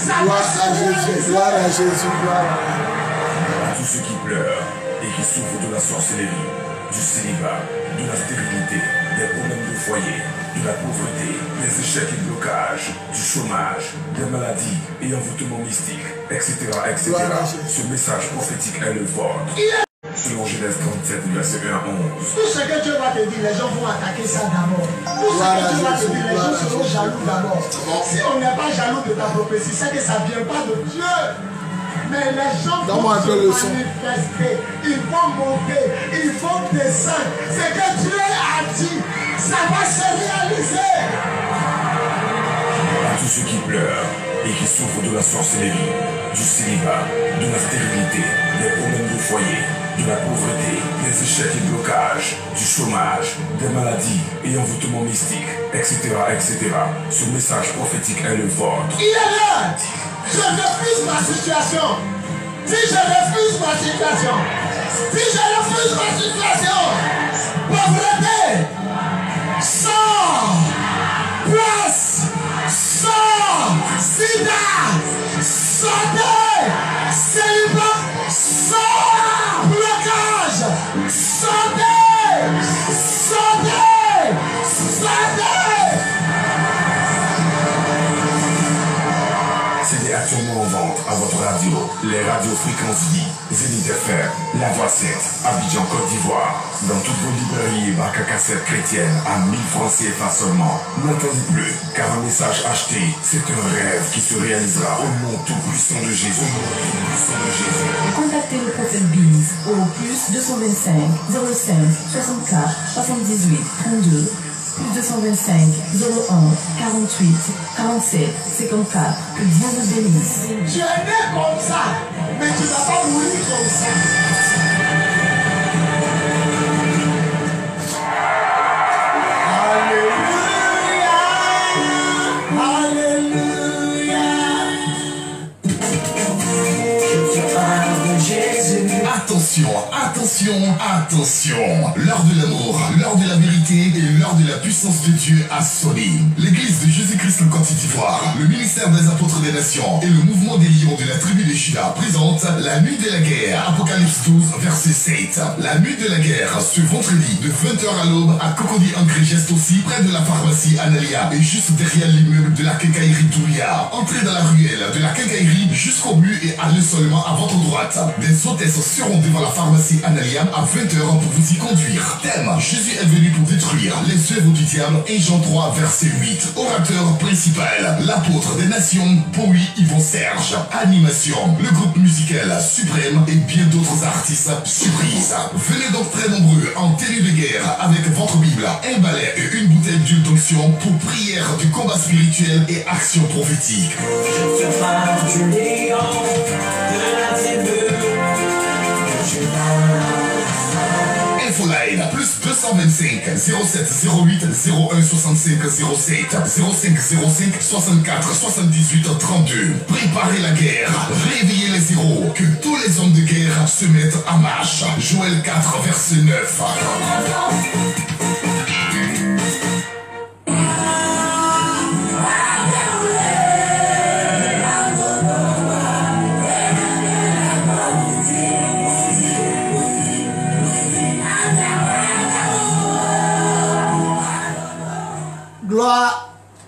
Gloire à Jésus, gloire à Jésus, gloire à Jésus. Tous ceux qui pleurent et qui souffrent de la sorcellerie, du célibat, de la stérilité, des problèmes de foyer, de la pauvreté, des échecs et blocages, du chômage, des maladies et envoûtements mystiques, etc., etc. Ce message prophétique est le vôtre. Selon Genèse 37, verset 1 à 11. Tout ce que Dieu va te dire, les gens vont attaquer ça d'abord. Tout ce que Dieu va te dire, les gens seront jaloux d'abord. Si on n'est pas jaloux de ta prophétie, c'est que ça ne vient pas de Dieu. Mais les gens vont se manifester, ils vont monter, ils vont descendre. Ce que Dieu a dit, ça va se réaliser. À tous ceux qui pleurent et qui souffrent de la sorcellerie, du célibat, de la stérilité, des problèmes de foyer, de la pauvreté, des échecs et blocages, du chômage, des maladies et envoûtements mystiques, etc., etc. Ce message prophétique est le vôtre. Il est là. Je refuse ma situation. Si je refuse ma situation, si je refuse ma situation, pauvreté, sang, place, sang, sida, santé, célibat, sang, blocage, santé, santé, santé. C'est actuellement en vente à votre radio, les radios Fréquence Vie, Zénith FM, La Voix 7, Abidjan, Côte d'Ivoire, dans toutes vos librairies et bacs à cassettes chrétiennes à 1000 francs CFA seulement. N'attendez plus, car un message acheté, c'est un rêve qui se réalisera au nom tout-puissant de Jésus. Contactez le prophète Biz au plus 225 05 64 78 32. Plus 225 01 48 47 54. Que Dieu vous bénisse. Tu es né comme ça, mais tu ne vas pas mourir comme ça. Attention, attention, attention. L'heure de l'amour, l'heure de la vérité et l'heure de la puissance de Dieu a sonné. L'église de Jésus-Christ en Côte d'Ivoire, le ministère des apôtres des nations et le mouvement des lions de la tribu de Juda présentent la nuit de la guerre. Apocalypse 12, verset 7. La nuit de la guerre, ce vendredi, de 20h à l'aube, à Cocody en Grégeste aussi, près de la pharmacie Analia et juste derrière l'immeuble de la quincaillerie Doulia. Entrez dans la ruelle de la quincaillerie jusqu'au but et allez seulement à votre droite. Des hôtesses seront devant la pharmacie Analiam à 20h pour vous y conduire. Thème: Jésus est venu pour détruire les œuvres du diable. 1 Jean 3 verset 8. Orateur principal, l'apôtre des nations, Bowie Yvon Serge. Animation, le groupe musical Suprême et bien d'autres artistes surprises. Venez donc très nombreux en tenue de guerre avec votre Bible, un balai et une bouteille d'huile d'onction pour prière du combat spirituel et action prophétique. Je fais part du néant de la tribu. Infoline plus 225 07 08 01 65 07 05 05 64 78 32. Préparez la guerre, réveillez les héros, que tous les hommes de guerre se mettent en marche. Joël 4 verset 9.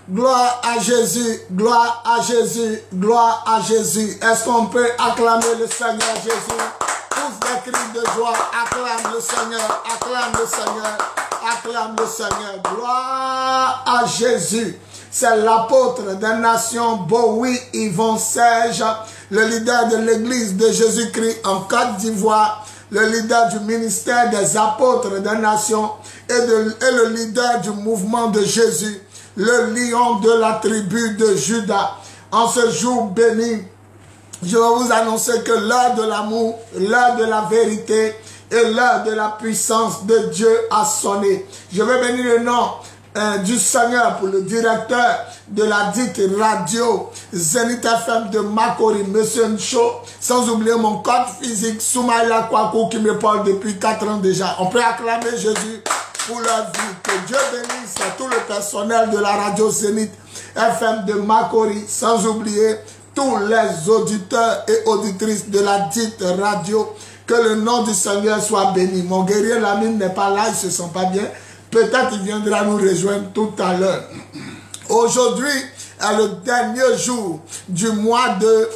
Gloire à Jésus, gloire à Jésus, gloire à Jésus. Est-ce qu'on peut acclamer le Seigneur Jésus? Tous des cris de joie, acclame le Seigneur, acclame le Seigneur, acclame le Seigneur. Gloire à Jésus. C'est l'apôtre des nations, Bowie Yvon Serge, le leader de l'église de Jésus-Christ en Côte d'Ivoire, le leader du ministère des apôtres des nations et le leader du mouvement de Jésus, le lion de la tribu de Juda. En ce jour béni, je vais vous annoncer que l'heure de l'amour, l'heure de la vérité et l'heure de la puissance de Dieu a sonné. Je vais bénir le nom du Seigneur pour le directeur de la dite radio Zénith FM de Makori, Monsieur Ncho, sans oublier mon code physique Soumaïla Kwaku qui me parle depuis 4 ans déjà. On peut acclamer Jésus pour leur vie. Que Dieu bénisse tout le personnel de la radio Zénith FM de Makori, sans oublier tous les auditeurs et auditrices de la dite radio. Que le nom du Seigneur soit béni. Mon guerrier Lamine n'est pas là, il ne se sent pas bien. Peut-être qu'il viendra nous rejoindre tout à l'heure. Aujourd'hui est le dernier jour du mois de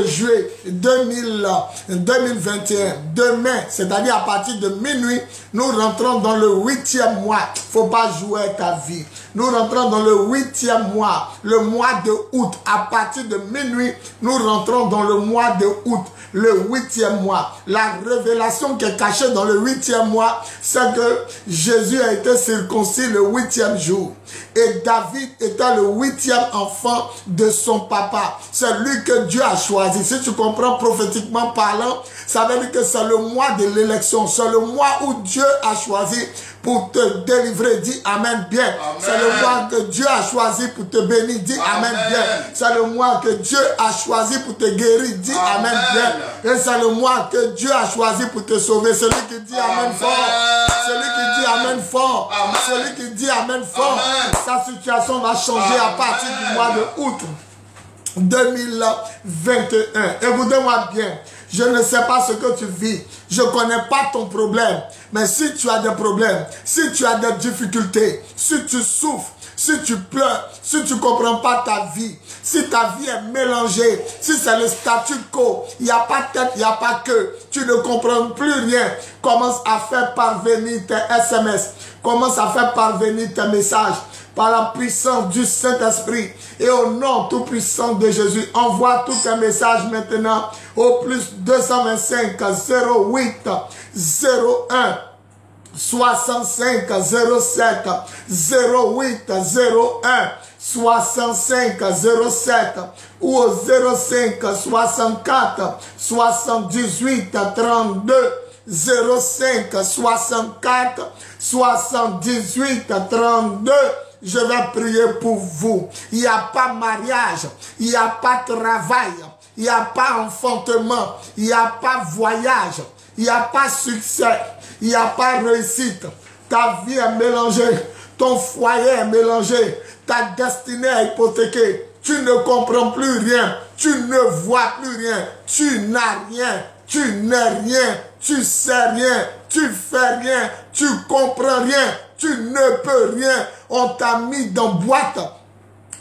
juillet 2021. Demain, c'est-à-dire à partir de minuit, nous rentrons dans le 8e mois. Il ne faut pas jouer ta vie. Nous rentrons dans le 8e mois, le mois de août. À partir de minuit, nous rentrons dans le mois de août, le 8e mois. La révélation qui est cachée dans le 8e mois, c'est que Jésus a été circoncis le 8e jour. Et David était le 8e enfant de son papa. C'est lui que Dieu a choisi. Si tu comprends prophétiquement parlant, ça veut dire que c'est le mois de l'élection. C'est le mois où Dieu a choisi pour te délivrer. Dis Amen bien. C'est le mois que Dieu a choisi pour te bénir. Dis Amen, bien. C'est le mois que Dieu a choisi pour te guérir. Dis Amen bien. Et c'est le mois que Dieu a choisi pour te sauver. Celui qui dit Amen fort. Celui qui dit Amen fort. Celui qui dit Amen fort. Sa situation va changer à partir du mois de août 2021. Écoutez-moi bien. Je ne sais pas ce que tu vis. Je ne connais pas ton problème. Mais si tu as des problèmes, si tu as des difficultés, si tu souffres, si tu pleures, si tu ne comprends pas ta vie, si ta vie est mélangée, si c'est le statu quo, il n'y a pas tête, il n'y a pas queue, tu ne comprends plus rien, commence à faire parvenir tes SMS, commence à faire parvenir tes messages par la puissance du Saint-Esprit et au nom tout puissant de Jésus. Envoie tous tes messages maintenant au plus 225 08 01 65 07 08 01 65 07 ou au 05 64 78 32 05 64 78 32. Je vais prier pour vous. Il n'y a pas mariage, il n'y a pas travail, il n'y a pas enfantement, il n'y a pas voyage, il n'y a pas succès, il n'y a pas réussite. Ta vie est mélangée, ton foyer est mélangé, ta destinée est hypothéquée. Tu ne comprends plus rien, tu ne vois plus rien, tu n'as rien, tu n'es rien, tu sais rien, tu fais rien, tu comprends rien, tu ne peux rien. On t'a mis dans boîte,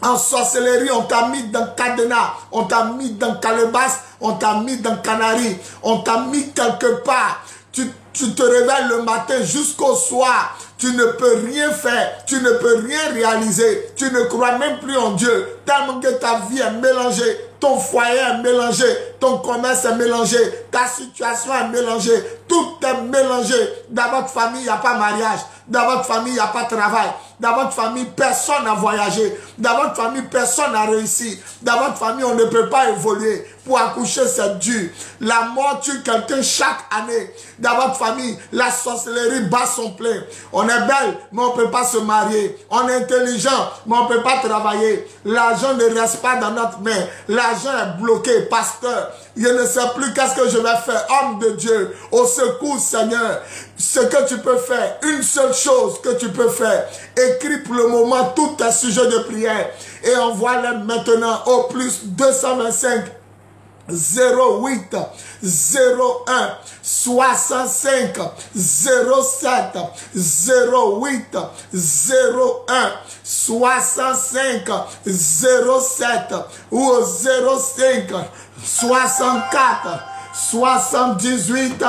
en sorcellerie, on t'a mis dans cadenas, on t'a mis dans calebasse, on t'a mis dans canari, on t'a mis quelque part. Tu te réveilles le matin jusqu'au soir, tu ne peux rien faire, tu ne peux rien réaliser, tu ne crois même plus en Dieu, tellement que ta vie est mélangée, ton foyer est mélangé, ton commerce est mélangé, ta situation est mélangée, tout est mélangé. Dans votre famille, il n'y a pas mariage, dans votre famille, il n'y a pas travail, dans votre famille, personne n'a voyagé, dans votre famille, personne n'a réussi, dans votre famille, on ne peut pas évoluer. Pour accoucher, c'est dur. La mort tue quelqu'un chaque année. Dans votre famille, la sorcellerie bat son plein. On est belle, mais on ne peut pas se marier. On est intelligent, mais on ne peut pas travailler. L'argent ne reste pas dans notre main. L'argent est bloqué. Pasteur, je ne sais plus qu'est-ce que je vais faire. Homme de Dieu, au secours, Seigneur. Ce que tu peux faire, une seule chose que tu peux faire, écris pour le moment tous tes sujets de prière et envoie-les maintenant au plus 225 08 01 65 07 08 01 65 07 ou au 05 64 78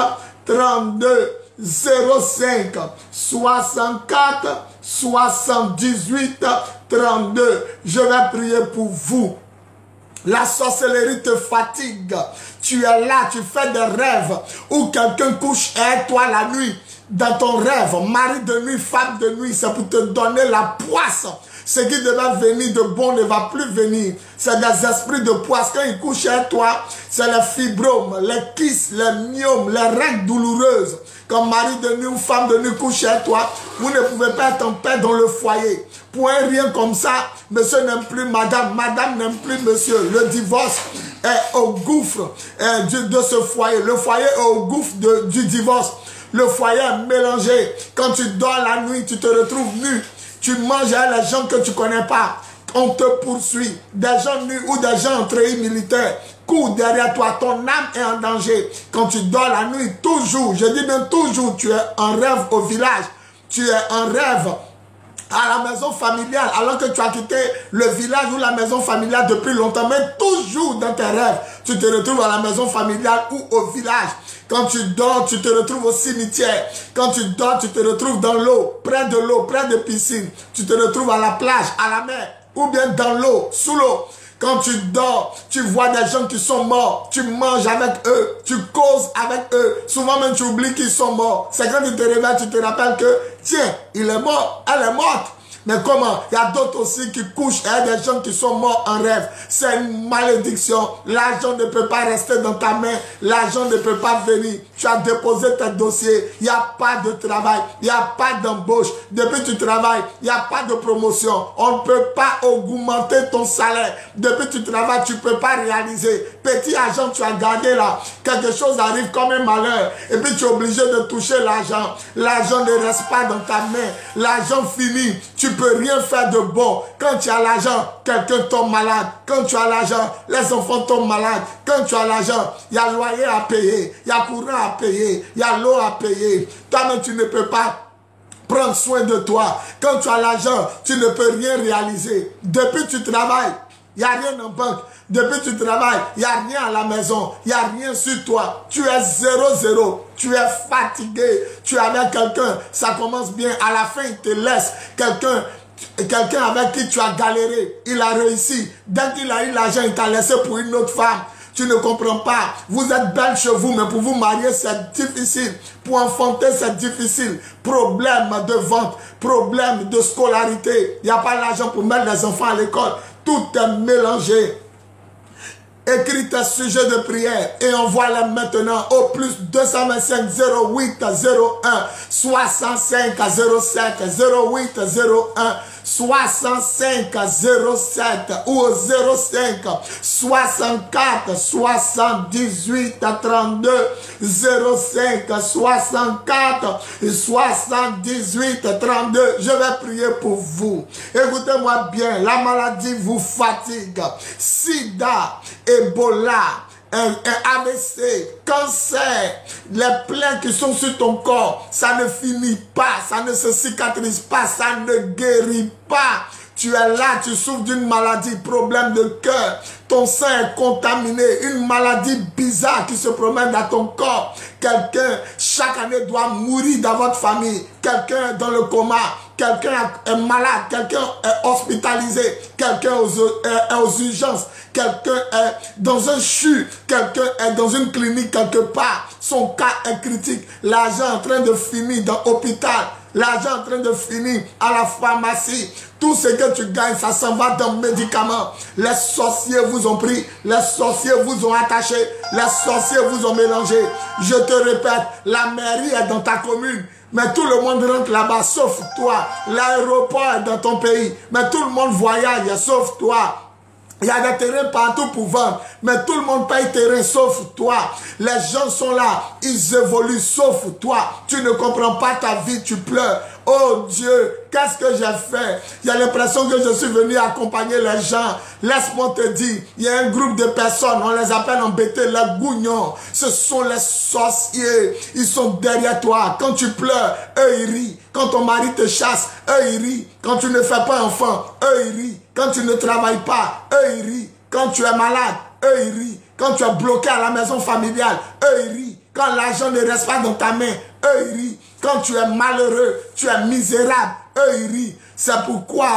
32 05 64 78 32. Je vais prier pour vous. La sorcellerie te fatigue. Tu es là, tu fais des rêves où quelqu'un couche avec toi la nuit. Dans ton rêve, mari de nuit, femme de nuit, c'est pour te donner la poisse. Ce qui devait venir de bon ne va plus venir. C'est des esprits de poisse. Quand ils couchent avec toi, c'est les fibromes, les kystes, les myomes, les règles douloureuses. Quand mari de nuit ou femme de nuit couche avec toi, vous ne pouvez pas être en paix dans le foyer. Pour un rien comme ça, monsieur n'aime plus madame, madame n'aime plus monsieur. Le divorce est au gouffre de ce foyer. Le foyer est au gouffre du divorce. Le foyer est mélangé. Quand tu dors la nuit, tu te retrouves nu. Tu manges avec les gens que tu ne connais pas. on te poursuit, des gens nus ou des gens en treillis militaires courent derrière toi, ton âme est en danger. Quand tu dors la nuit, toujours, je dis bien toujours, tu es en rêve au village, tu es en rêve à la maison familiale, alors que tu as quitté le village ou la maison familiale depuis longtemps, mais toujours dans tes rêves, tu te retrouves à la maison familiale ou au village. Quand tu dors, tu te retrouves au cimetière. Quand tu dors, tu te retrouves dans l'eau, près de l'eau, près de piscine. Tu te retrouves à la plage, à la mer, ou bien dans l'eau, sous l'eau. Quand tu dors, tu vois des gens qui sont morts. Tu manges avec eux, tu causes avec eux. Souvent même tu oublies qu'ils sont morts. C'est quand tu te réveilles, tu te rappelles que, tiens, il est mort, elle est morte. Mais comment? Il y a d'autres aussi qui couchent. Il y a des gens qui sont morts en rêve. C'est une malédiction. L'argent ne peut pas rester dans ta main. L'argent ne peut pas venir. Tu as déposé tes dossiers. Il n'y a pas de travail. Il n'y a pas d'embauche. Depuis que tu travailles, il n'y a pas de promotion. On ne peut pas augmenter ton salaire. Depuis que tu travailles, tu ne peux pas réaliser. Petit argent, tu as gardé là. Quelque chose arrive comme un malheur. Et puis tu es obligé de toucher l'argent. L'argent ne reste pas dans ta main. L'argent finit. Tu ne peux rien faire de bon. Quand tu as l'argent, quelqu'un tombe malade. Quand tu as l'argent, les enfants tombent malades. Quand tu as l'argent, il y a loyer à payer, il y a courant à payer, il y a l'eau à payer. Toi-même, tu ne peux pas prendre soin de toi. Quand tu as l'argent, tu ne peux rien réaliser. Depuis que tu travailles, il n'y a rien en banque. Depuis que tu travailles, il n'y a rien à la maison. Il n'y a rien sur toi. Tu es 0-0. Tu es fatigué. Tu es avec quelqu'un. Ça commence bien. À la fin, il te laisse. Quelqu'un avec qui tu as galéré. Il a réussi. Dès qu'il a eu l'argent, il t'a laissé pour une autre femme. Tu ne comprends pas. Vous êtes belle chez vous, mais pour vous marier, c'est difficile. Pour enfanter, c'est difficile. Problème de vente. Problème de scolarité. Il n'y a pas l'argent pour mettre les enfants à l'école. Tout est mélangé. Écris tes sujets de prière et envoie-les maintenant au plus 225 08 01 65 07 08 01 65 07 ou au 05 64 78 32 05 64 78 32. Je vais prier pour vous. Écoutez-moi bien, la maladie vous fatigue. Sida, Ebola, AVC, cancer, les plaies qui sont sur ton corps, ça ne finit pas, ça ne se cicatrise pas, ça ne guérit pas. Tu es là, tu souffres d'une maladie, problème de cœur, ton sang est contaminé, une maladie bizarre qui se promène dans ton corps. Quelqu'un, chaque année, doit mourir dans votre famille. Quelqu'un est dans le coma, quelqu'un est malade, quelqu'un est hospitalisé, quelqu'un est aux urgences, quelqu'un est dans un CHU, quelqu'un est dans une clinique quelque part. Son cas est critique. L'argent est en train de finir dans l'hôpital. L'argent est en train de finir à la pharmacie. Tout ce que tu gagnes, ça s'en va dans le médicament. Les sorciers vous ont pris. Les sorciers vous ont attaché. Les sorciers vous ont mélangé. Je te répète, la mairie est dans ta commune. Mais tout le monde rentre là-bas, sauf toi. L'aéroport est dans ton pays. Mais tout le monde voyage, sauf toi. Il y a des terrains partout pour vendre, mais tout le monde paye terrain sauf toi. Les gens sont là, ils évoluent sauf toi. Tu ne comprends pas ta vie, tu pleures. Oh Dieu, qu'est-ce que j'ai fait? J'ai l'impression que je suis venu accompagner les gens. Laisse-moi te dire, il y a un groupe de personnes, on les appelle en BT les gougnons. Ce sont les sorciers, ils sont derrière toi. Quand tu pleures, eux ils rient. Quand ton mari te chasse, eux ils rient. Quand tu ne fais pas enfant, eux ils rient. Quand tu ne travailles pas, eux ils rient. Quand tu es malade, eux ils rient. Quand tu es bloqué à la maison familiale, eux ils rient. Quand l'argent ne reste pas dans ta main, eux ils rient. Quand tu es malheureux, tu es misérable, eux ils rient. C'est pourquoi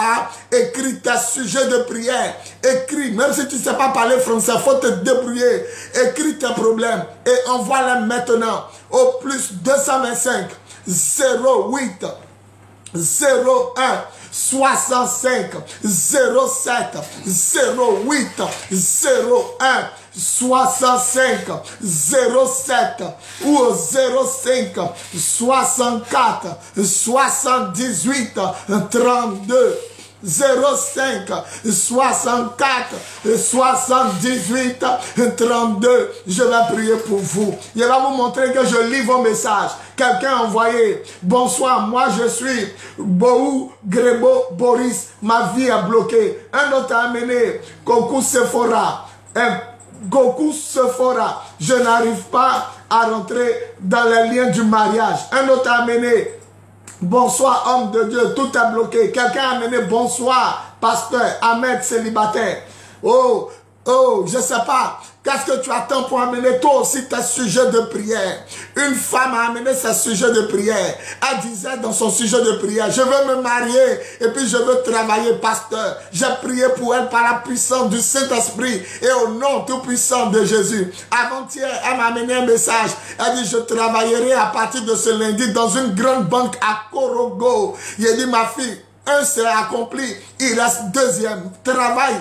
écris tes sujets de prière. Écris, même si tu ne sais pas parler français, il faut te débrouiller. Écris tes problèmes et envoie-les maintenant au plus 225 08 01 65 07 08 01 65 07 ou au 05 64 78 32 05 64 78 32. Je vais prier pour vous. Je vais vous montrer que je lis vos messages. Quelqu'un a envoyé: bonsoir, moi je suis Bohou Grebo Boris, ma vie est bloquée. Un autre a amené Goku Sephora. Goku Sephora, je n'arrive pas à rentrer dans les liens du mariage. Un autre a amené: bonsoir homme de Dieu, tout est bloqué. Quelqu'un a amené: bonsoir pasteur Ahmed célibataire. Oh, je ne sais pas. Qu'est-ce que tu attends pour amener toi aussi tes sujets de prière? Une femme a amené ses sujets de prière. Elle disait dans son sujet de prière: je veux me marier et puis je veux travailler pasteur. J'ai prié pour elle par la puissance du Saint-Esprit et au nom tout puissant de Jésus. Avant-hier, elle m'a amené un message. Elle dit: je travaillerai à partir de ce lundi dans une grande banque à Korogo. J'ai dit: ma fille, un c'est accompli, il reste deuxième. Travail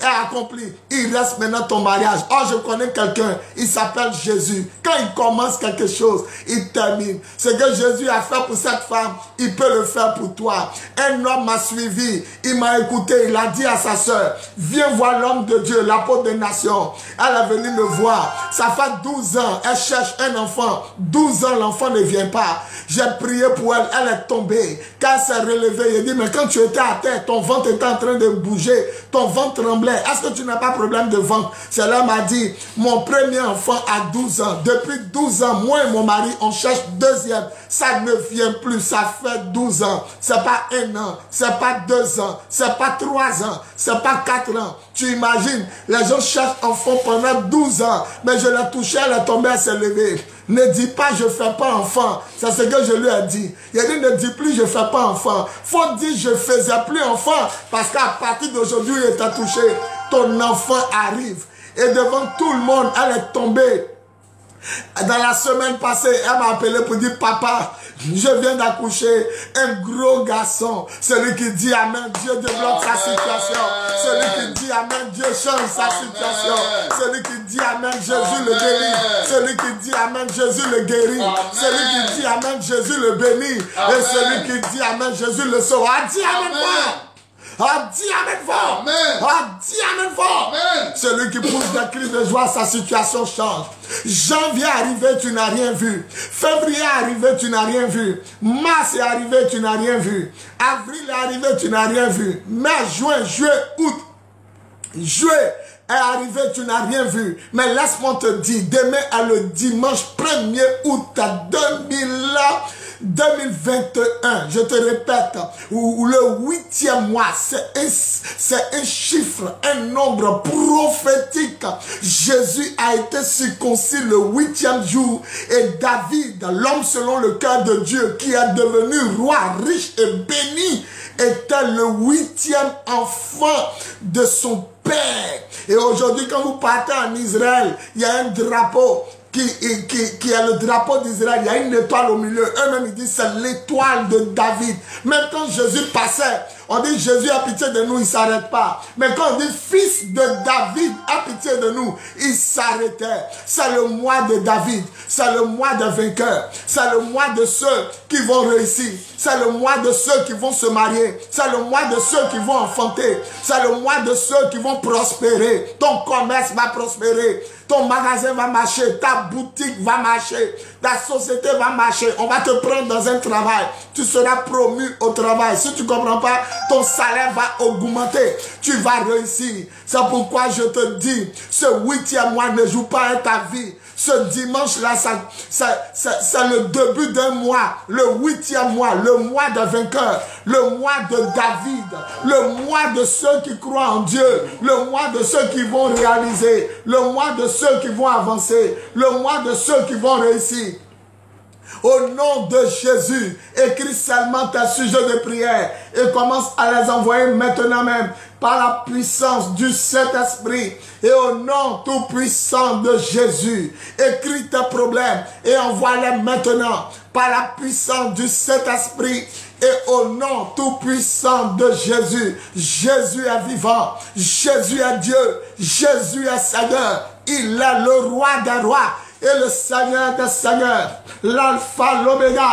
est accompli. Il reste maintenant ton mariage. Oh, je connais quelqu'un, il s'appelle Jésus. Quand il commence quelque chose, il termine. Ce que Jésus a fait pour cette femme, il peut le faire pour toi. Un homme m'a suivi, il m'a écouté, il a dit à sa soeur: viens voir l'homme de Dieu, l'apôtre des nations. Elle est venue me voir. Ça fait 12 ans, elle cherche un enfant. 12 ans, l'enfant ne vient pas. J'ai prié pour elle, elle est tombée. Quand elle s'est relevée, il dit: mais quand tu étais à terre, ton ventre était en train de bouger, ton ventre tremblait. Est-ce que tu n'as pas de problème de ventre? Cela m'a dit: mon premier enfant a 12 ans. Depuis 12 ans, moi et mon mari, on cherche deuxième. Ça ne vient plus. Ça fait 12 ans. C'est pas 1 an. C'est pas 2 ans. C'est pas 3 ans. C'est pas 4 ans. Tu imagines, les gens cherchent enfant pendant 12 ans. Mais je l'ai touché, elle est tombée, elle s'est levée. Ne dis pas: je ne fais pas enfant. C'est ce que je lui ai dit. Il a dit: ne dis plus: je ne fais pas enfant. Faut dire: je ne faisais plus enfant. Parce qu'à partir d'aujourd'hui, il t'a touché. Ton enfant arrive. Et devant tout le monde, elle est tombée. Dans la semaine passée, elle m'a appelé pour dire: papa, je viens d'accoucher un gros garçon. Celui qui dit amen, Dieu débloque sa situation. Celui qui dit amen, Dieu change sa situation. Celui qui dit amen, Jésus le guérit. Celui qui dit amen, Jésus le guérit. Celui qui dit amen, Jésus le bénit. Et celui qui dit amen, Jésus le sauve. Dis amen fort. Dis amen fort. Dis amen fort. Celui qui pousse des cris de joie, sa situation change. Janvier est arrivé, tu n'as rien vu. Février est arrivé, tu n'as rien vu. Mars est arrivé, tu n'as rien vu. Avril est arrivé, tu n'as rien vu. Mai, juin, juillet, août. Juillet est arrivé, tu n'as rien vu. Mais laisse-moi te dire, demain est le dimanche 1er août 2021, je te répète, où le 8e mois, c'est un chiffre, un nombre prophétique. Jésus a été circoncis le 8e jour et David, l'homme selon le cœur de Dieu, qui est devenu roi riche et béni, était le 8e enfant de son père. Et aujourd'hui, quand vous partez en Israël, il y a un drapeau qui est le drapeau d'Israël. Il y a une étoile au milieu. Eux-mêmes, ils disent: c'est l'étoile de David. Même quand Jésus passait, on dit: Jésus a pitié de nous, il ne s'arrête pas. Mais quand on dit: fils de David a pitié de nous, il s'arrêtait. C'est le mois de David. C'est le mois des vainqueurs. C'est le mois de ceux qui vont réussir. C'est le mois de ceux qui vont se marier. C'est le mois de ceux qui vont enfanter. C'est le mois de ceux qui vont prospérer. Ton commerce va prospérer. Ton magasin va marcher. Ta boutique va marcher. Ta société va marcher. On va te prendre dans un travail. Tu seras promu au travail. Si tu ne comprends pas, ton salaire va augmenter. Tu vas réussir. C'est pourquoi je te dis, ce 8e mois ne joue pas à ta vie. Ce dimanche-là, c'est le début d'un mois, le 8e mois, le mois des vainqueurs, le mois de David, le mois de ceux qui croient en Dieu, le mois de ceux qui vont réaliser, le mois de ceux qui vont avancer, le mois de ceux qui vont réussir. Au nom de Jésus, écris seulement tes sujets de prière et commence à les envoyer maintenant même par la puissance du Saint-Esprit et au nom tout puissant de Jésus. Écris tes problèmes et envoie-les maintenant par la puissance du Saint-Esprit et au nom tout puissant de Jésus. Jésus est vivant, Jésus est Dieu, Jésus est Seigneur, il est le roi des rois et le Seigneur des seigneurs, l'alpha, l'oméga,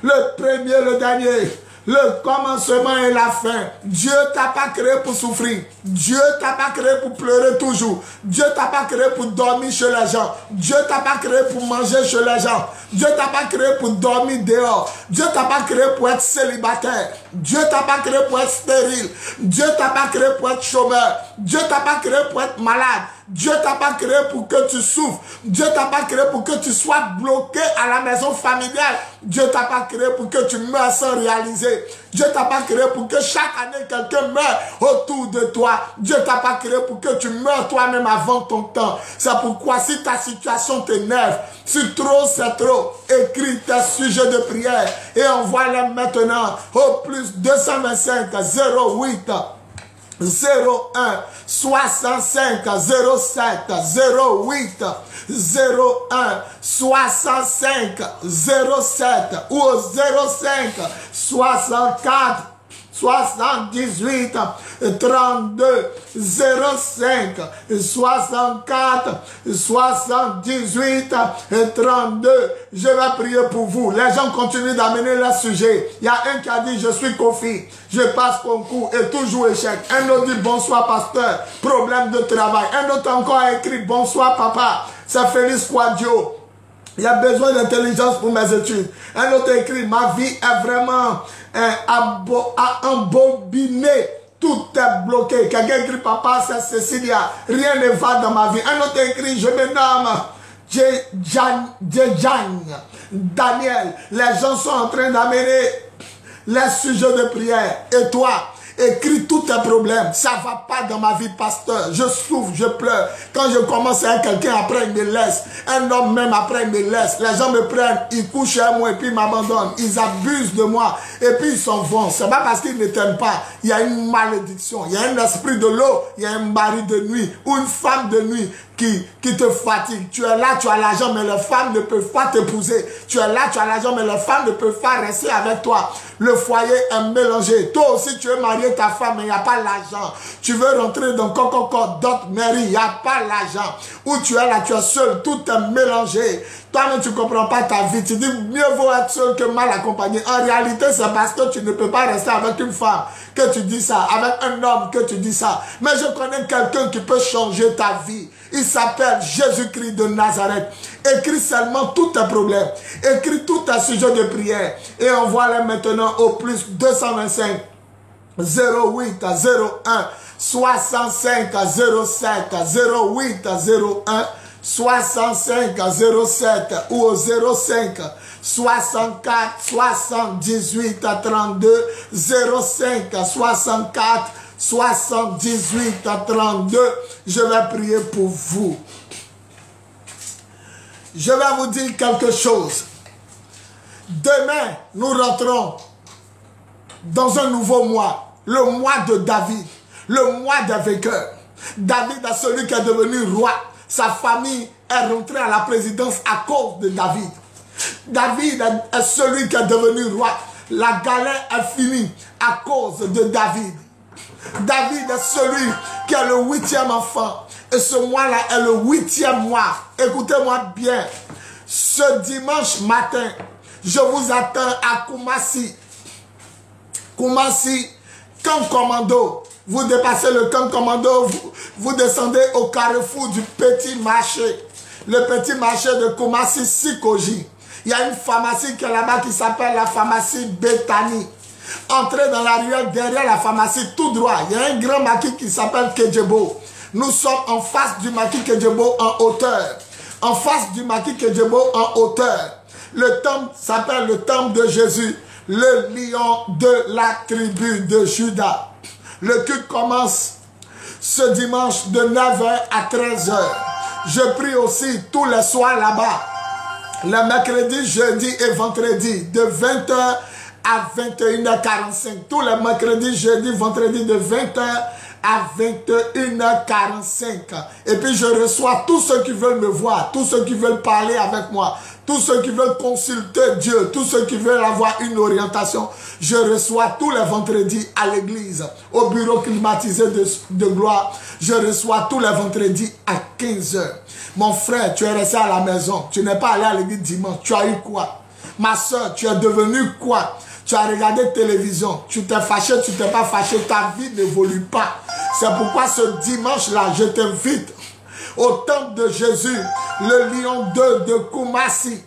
le premier, le dernier, le commencement et la fin. Dieu t'a pas créé pour souffrir. Dieu t'a pas créé pour pleurer toujours. Dieu t'a pas créé pour dormir chez les gens. Dieu t'a pas créé pour manger chez les gens. Dieu t'a pas créé pour dormir dehors. Dieu t'a pas créé pour être célibataire. Dieu t'a pas créé pour être stérile. Dieu t'a pas créé pour être chômeur. Dieu t'a pas créé pour être malade. Dieu t'a pas créé pour que tu souffres. Dieu t'a pas créé pour que tu sois bloqué à la maison familiale. Dieu t'a pas créé pour que tu meurs sans réaliser. Dieu t'a pas créé pour que chaque année quelqu'un meure autour de toi. Dieu t'a pas créé pour que tu meurs toi-même avant ton temps. C'est pourquoi si ta situation t'énerve, si trop c'est trop, écris tes sujets de prière et envoie-les maintenant au plus 225 08 01 65 07 08 01 65 07 ou au 05 64 78 32 05 64 78 32. Je vais prier pour vous. Les gens continuent d'amener leur sujet. Il y a un qui a dit je suis Kofi, je passe concours et toujours échec. Un autre dit bonsoir pasteur, problème de travail. Un autre encore a écrit bonsoir papa, c'est Félix Quadio. Il y a besoin d'intelligence pour mes études. Un autre écrit, ma vie est vraiment embobinée. Tout est bloqué. Quelqu'un écrit, papa, c'est Cécilia. Rien ne va dans ma vie. Un autre écrit, je me nomme Daniel. Les gens sont en train d'amener les sujets de prière. Et toi, écris tous tes problèmes. Ça ne va pas dans ma vie, pasteur. Je souffre, je pleure. Quand je commence avec quelqu'un, après il me laisse. Un homme même, après il me laisse. Les gens me prennent, ils couchent chez moi et puis ils m'abandonnent. Ils abusent de moi et puis ils s'en vont. Ce n'est pas parce qu'ils ne t'aiment pas. Il y a une malédiction. Il y a un esprit de l'eau. Il y a un mari de nuit ou une femme de nuit qui te fatigue. Tu es là, tu as l'argent, mais les femmes ne peuvent pas t'épouser. Tu es là, tu as l'argent, mais les femmes ne peuvent pas rester avec toi. Le foyer est mélangé. Toi aussi, tu veux marier ta femme, mais il n'y a pas l'argent. Tu veux rentrer dans d'autres mairies, il n'y a pas l'argent. Où tu es là, tu es seul, tout est mélangé. Toi-même, tu ne comprends pas ta vie. Tu dis, mieux vaut être seul que mal accompagné. En réalité, c'est parce que tu ne peux pas rester avec une femme que tu dis ça, avec un homme que tu dis ça. Mais je connais quelqu'un qui peut changer ta vie. Il s'appelle Jésus-Christ de Nazareth. Écris seulement tous tes problèmes. Écris tous tes sujets de prière. Et envoie-les maintenant au plus 225 08 01 65 07 08 01 65 07 ou au 05 64 78 32 05 64 78 32. Je vais prier pour vous. Je vais vous dire quelque chose. Demain, nous rentrons dans un nouveau mois. Le mois de David. Le mois des vainqueurs. David est celui qui est devenu roi. Sa famille est rentrée à la présidence à cause de David. David est celui qui est devenu roi. La galère est finie à cause de David. David est celui qui est le 8e enfant. Et ce mois-là est le 8e mois. Écoutez-moi bien. Ce dimanche matin, je vous attends à Koumassi. Koumassi, camp commando. Vous dépassez le camp commando, vous descendez au carrefour du petit marché. Le petit marché de Koumassi Sikoji. Il y a une pharmacie qui est là-bas qui s'appelle la pharmacie Bethany. Entrez dans la ruelle derrière la pharmacie tout droit. Il y a un grand maquis qui s'appelle Kedjebo. Nous sommes en face du maquis Kedjebo en hauteur. En face du maquis Kedjebo en hauteur. Le temple s'appelle le temple de Jésus. Le lion de la tribu de Juda. Le culte commence ce dimanche de 9h à 13h. Je prie aussi tous les soirs là-bas. Le mercredi, jeudi et vendredi de 20h à 21h45. Tous les mercredis, jeudi, vendredi de 20h à 21h45. Et puis je reçois tous ceux qui veulent me voir, tous ceux qui veulent parler avec moi, tous ceux qui veulent consulter Dieu, tous ceux qui veulent avoir une orientation. Je reçois tous les vendredis à l'église, au bureau climatisé de gloire. Je reçois tous les vendredis à 15h. Mon frère, tu es resté à la maison. Tu n'es pas allé à l'église dimanche. Tu as eu quoi? Ma soeur, tu es devenu quoi? Tu as regardé télévision, tu t'es fâché, tu t'es pas fâché, ta vie n'évolue pas. C'est pourquoi ce dimanche-là, je t'invite au temple de Jésus, le Lion 2 de Koumassi.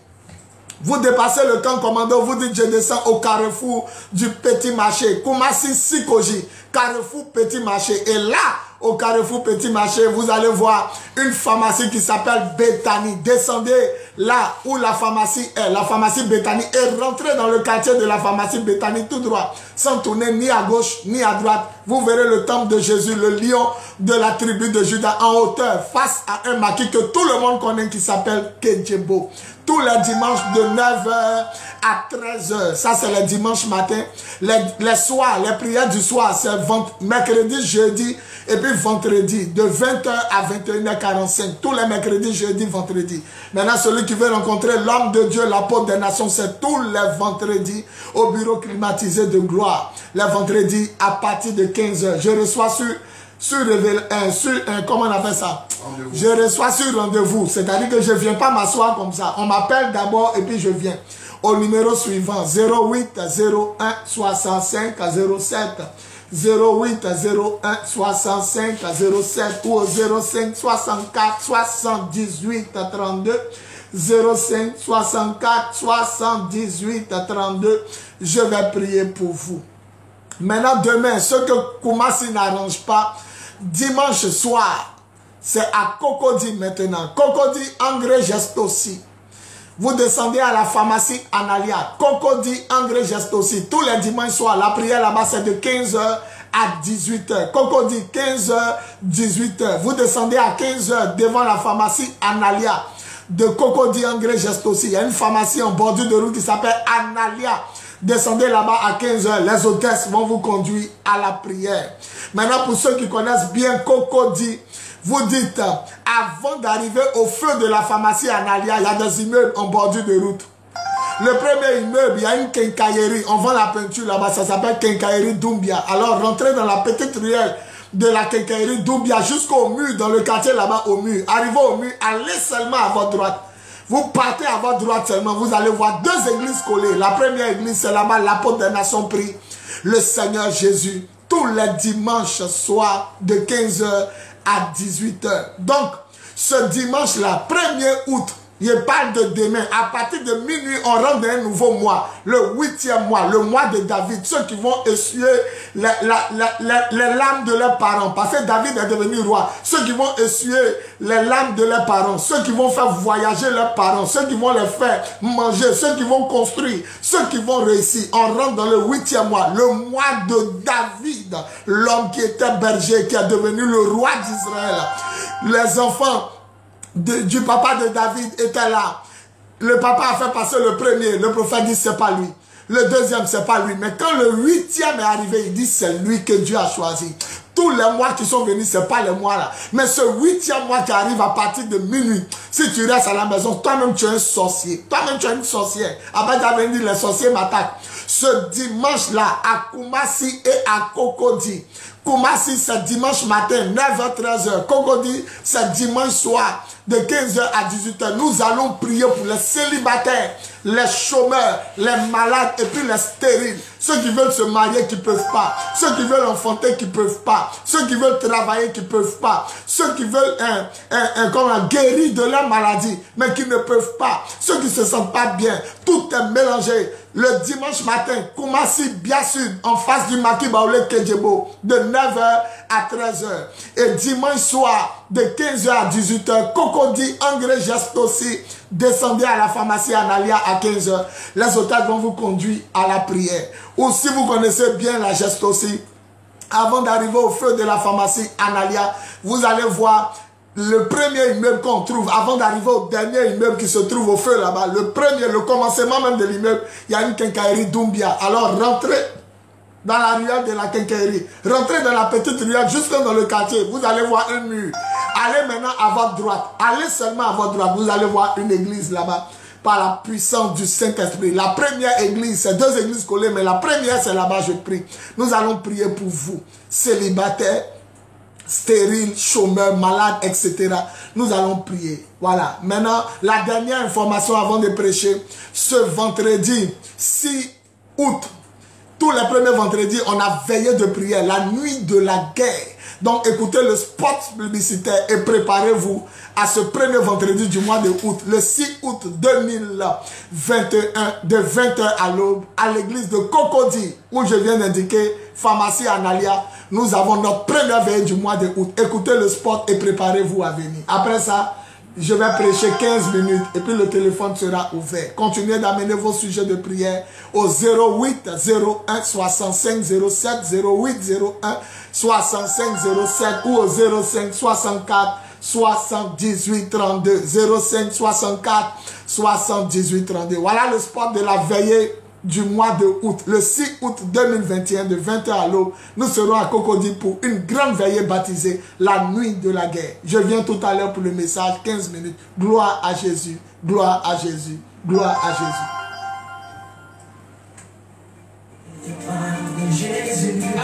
Vous dépassez le camp commando, vous dites je descends au carrefour du Petit Marché. Koumassi Sikoji, carrefour Petit Marché. Et là, au carrefour Petit Marché, vous allez voir une pharmacie qui s'appelle Bethany. Descendez là où la pharmacie est, la pharmacie Bethany, et rentrez dans le quartier de la pharmacie Bethany tout droit, sans tourner ni à gauche ni à droite. Vous verrez le temple de Jésus, le lion de la tribu de Juda, en hauteur, face à un maquis que tout le monde connaît qui s'appelle Kedjebo. Tous les dimanches de 9h à 13h. Ça, c'est le dimanche matin. Les soirs, les prières du soir, c'est mercredi, jeudi et puis vendredi, de 20h à 21h45. Tous les mercredis, jeudi, vendredi. Maintenant, celui qui veut rencontrer l'homme de Dieu, l'apôtre des nations, c'est tous les vendredis au bureau climatisé de gloire. Les vendredis à partir de 15h. Je reçois comment on appelle ça? Je reçois sur rendez-vous, c'est-à-dire que je ne viens pas m'asseoir comme ça. On m'appelle d'abord et puis je viens. Au numéro suivant, 08 01 65 07. 08 01 65 07 ou au 05 64 78 32. 05 64 78 32. Je vais prier pour vous. Maintenant, demain, ce que Koumassi n'arrange pas, dimanche soir, c'est à Cocody maintenant. Cocody, Angré Gestosi. Vous descendez à la pharmacie Analia. Cocody, Angré Gestosi. Tous les dimanches soirs, la prière là-bas, c'est de 15h à 18h. Cocody, 15h, 18h. Vous descendez à 15h devant la pharmacie Analia de Cocody, Angré Gestosi. Il y a une pharmacie en bordure de route qui s'appelle Analia. Descendez là-bas à 15h. Les hôtesses vont vous conduire à la prière. Maintenant, pour ceux qui connaissent bien Cocody, vous dites, avant d'arriver au feu de la pharmacie Analia, il y a des immeubles en bordure de route. Le premier immeuble, il y a une quincaillerie. On vend la peinture là-bas, ça s'appelle quincaillerie Doumbia. Alors, rentrez dans la petite ruelle de la quincaillerie Doumbia jusqu'au mur, dans le quartier là-bas au mur. Arrivez au mur, allez seulement à votre droite. Vous partez à votre droite seulement, vous allez voir deux églises collées. La première église, c'est là-bas, l'apôtre des nations prie le Seigneur Jésus tous les dimanches soirs de 15h à 18h. Donc, ce dimanche-là, 1er août, il parle de demain. À partir de minuit, on rentre dans un nouveau mois. Le 8e mois, le mois de David. Ceux qui vont essuyer les larmes de leurs parents. Parce que David est devenu roi. Ceux qui vont essuyer les larmes de leurs parents. Ceux qui vont faire voyager leurs parents. Ceux qui vont les faire manger. Ceux qui vont construire. Ceux qui vont réussir. On rentre dans le 8e mois. Le mois de David. L'homme qui était berger, qui est devenu le roi d'Israël. Les enfants du papa de David était là. Le papa a fait passer le premier. Le prophète dit c'est pas lui. Le deuxième c'est pas lui. Mais quand le 8e est arrivé, il dit c'est lui que Dieu a choisi. Tous les mois qui sont venus, c'est pas les mois là. Mais ce 8e mois qui arrive à partir de minuit, si tu restes à la maison, toi-même tu es un sorcier. Toi-même tu es une sorcière. Après tu avais dit les sorciers m'attaquent. Ce dimanche là, à Koumassi et à Cocody. Koumassi c'est dimanche matin, 9h-13h. Cocody c'est dimanche soir, de 15h à 18h. Nous allons prier pour les célibataires, les chômeurs, les malades et puis les stériles. Ceux qui veulent se marier qui ne peuvent pas. Ceux qui veulent enfanter qui ne peuvent pas. Ceux qui veulent travailler qui ne peuvent pas. Ceux qui veulent guérir de leur maladie mais qui ne peuvent pas. Ceux qui ne se sentent pas bien. Tout est mélangé. Le dimanche matin, Koumassi, bien sûr, en face du maquis Baoulé Kedjebo, de 9h à 13h. Et dimanche soir, de 15h à 18h, Cocody, Angré Gestosi, descendez à la pharmacie Analia à 15h. Les otages vont vous conduire à la prière. Ou si vous connaissez bien la Gestosi, avant d'arriver au feu de la pharmacie Analia, vous allez voir le premier immeuble qu'on trouve, avant d'arriver au dernier immeuble qui se trouve au feu là-bas, le premier, le commencement même de l'immeuble, il y a une quincaillerie Doumbia. Alors rentrez dans la ruelle de la quincaillerie, rentrez dans la petite ruelle jusque dans le quartier, vous allez voir un mur. Allez maintenant à votre droite, allez seulement à votre droite, vous allez voir une église là-bas, par la puissance du Saint-Esprit. La première église, c'est deux églises collées, mais la première c'est là-bas, je prie. Nous allons prier pour vous, célibataires, stériles, chômeurs, malades, etc. Nous allons prier. Voilà. Maintenant, la dernière information avant de prêcher. Ce vendredi 6 août, tous les premiers vendredis, on a veillé de prière, la nuit de la guerre. Donc écoutez le spot publicitaire et préparez-vous à ce premier vendredi du mois de août, le 6 août 2021, de 20h à l'aube, à l'église de Cocody, où je viens d'indiquer, pharmacie Analia. Nous avons notre première veille du mois de août. Écoutez le spot et préparez-vous à venir. Après ça, je vais prêcher 15 minutes et puis le téléphone sera ouvert. Continuez d'amener vos sujets de prière au 08 01 65 07 08 01 65 07 ou au 05 64 78 32 05 64 78 32. Voilà le spot de la veillée du mois de août, le 6 août 2021 de 20h à l'aube. Nous serons à Cocody pour une grande veillée baptisée, la nuit de la guerre. Je viens tout à l'heure pour le message, 15 minutes. Gloire à Jésus, gloire à Jésus, gloire à Jésus.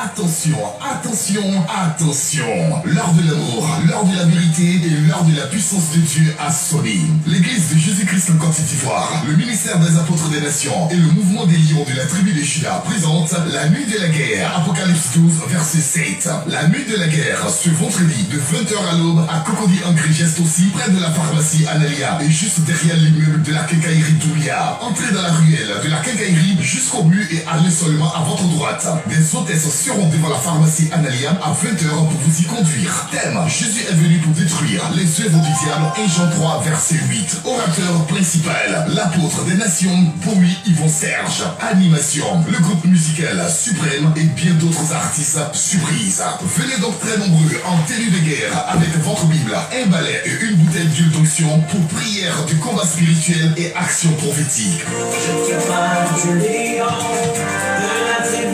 Attention, attention, attention. L'heure de l'amour, l'heure de la vérité et l'heure de la puissance de Dieu a sonné. L'église de Jésus-Christ en Côte d'Ivoire, le ministère des apôtres des nations et le mouvement des lions de la tribu de Juda présentent la nuit de la guerre. Apocalypse 12, verset 7. La nuit de la guerre, ce vendredi de 20h à l'aube à Cocody en Grigeste aussi, près de la pharmacie Analia et juste derrière l'immeuble de la quincaillerie Doulia. Entrez dans la ruelle de la quincaillerie jusqu'au but et allez seulement à votre droite. Des hôtesses seront devant la pharmacie Analia à 20h pour vous y conduire. Thème: Jésus est venu pour détruire les œuvres du diable. 1 Jean 3, verset 8. Orateur principal, l'apôtre des nations, pour lui Yvon Serge. Animation, le groupe musical Suprême et bien d'autres artistes surprises. Venez donc très nombreux en tenue de guerre avec votre Bible, un balai et une bouteille d'huile d'onction pour prière du combat spirituel et action prophétique. Je te parle du lion de la tribu de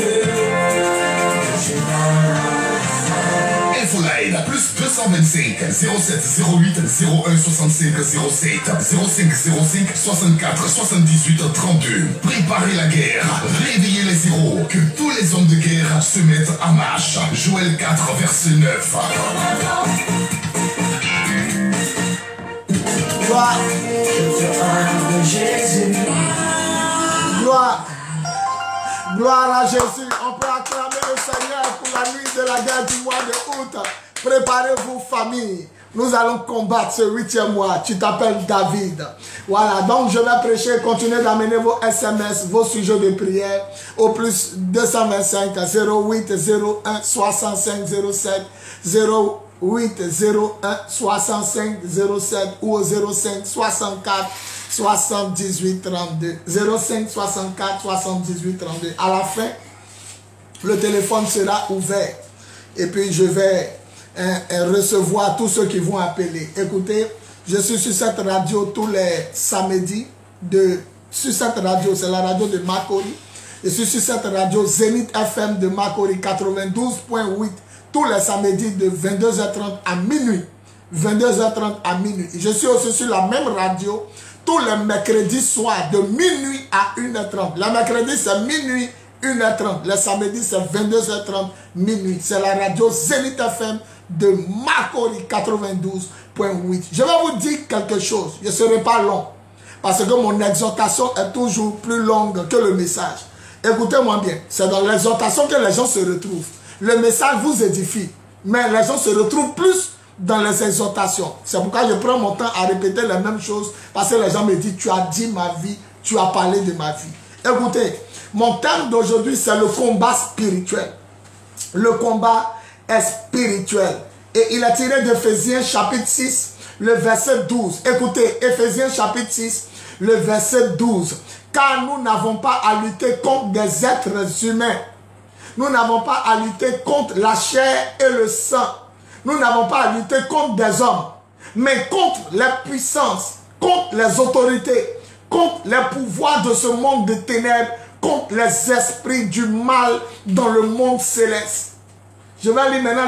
Juda. Infoline, plus 225 07 08 01 65 07 05 05 64 78 32. Préparez la guerre, réveillez les héros, que tous les hommes de guerre se mettent en marche. Joël 4, verset 9. Gloire, Je te parle de Jésus. gloire, gloire à Jésus. On peut acclamer le Seigneur pour la nuit de la guerre du mois de août. Préparez-vous, famille. Nous allons combattre ce 8e mois. Tu t'appelles David. Voilà, donc je vais prêcher. Continuez d'amener vos SMS, vos sujets de prière au plus 225 08 01 65 07 08 01 65 07 ou au 05 64 78 32. 05 64 78 32. À la fin, le téléphone sera ouvert. Et puis je vais recevoir tous ceux qui vont appeler. Écoutez, je suis sur cette radio tous les samedis. Sur cette radio, c'est la radio de Makori. Je suis sur cette radio Zénith FM de Makori 92.8 tous les samedis de 22h30 à minuit. 22h30 à minuit. Je suis aussi sur la même radio tous les mercredis soirs de minuit à 1h30. Le mercredi, c'est minuit, 1h30. Le samedi, c'est 22h30, minuit. C'est la radio Zénith FM de Makori 92.8. Je vais vous dire quelque chose. Je ne serai pas long. Parce que mon exhortation est toujours plus longue que le message. Écoutez-moi bien. C'est dans l'exhortation que les gens se retrouvent. Le message vous édifie. Mais les gens se retrouvent plus dans les exhortations. C'est pourquoi je prends mon temps à répéter les mêmes choses. Parce que les gens me disent, tu as dit ma vie, tu as parlé de ma vie. Écoutez, mon thème d'aujourd'hui, c'est le combat spirituel. Le combat est spirituel. Et il est tiré d'Éphésiens chapitre 6, le verset 12. Écoutez, Éphésiens chapitre 6, le verset 12. Car nous n'avons pas à lutter contre des êtres humains. Nous n'avons pas à lutter contre la chair et le sang. Nous n'avons pas à lutter contre des hommes. Mais contre les puissances, contre les autorités, contre les pouvoirs de ce monde de ténèbres, contre les esprits du mal dans le monde céleste. Je vais lire maintenant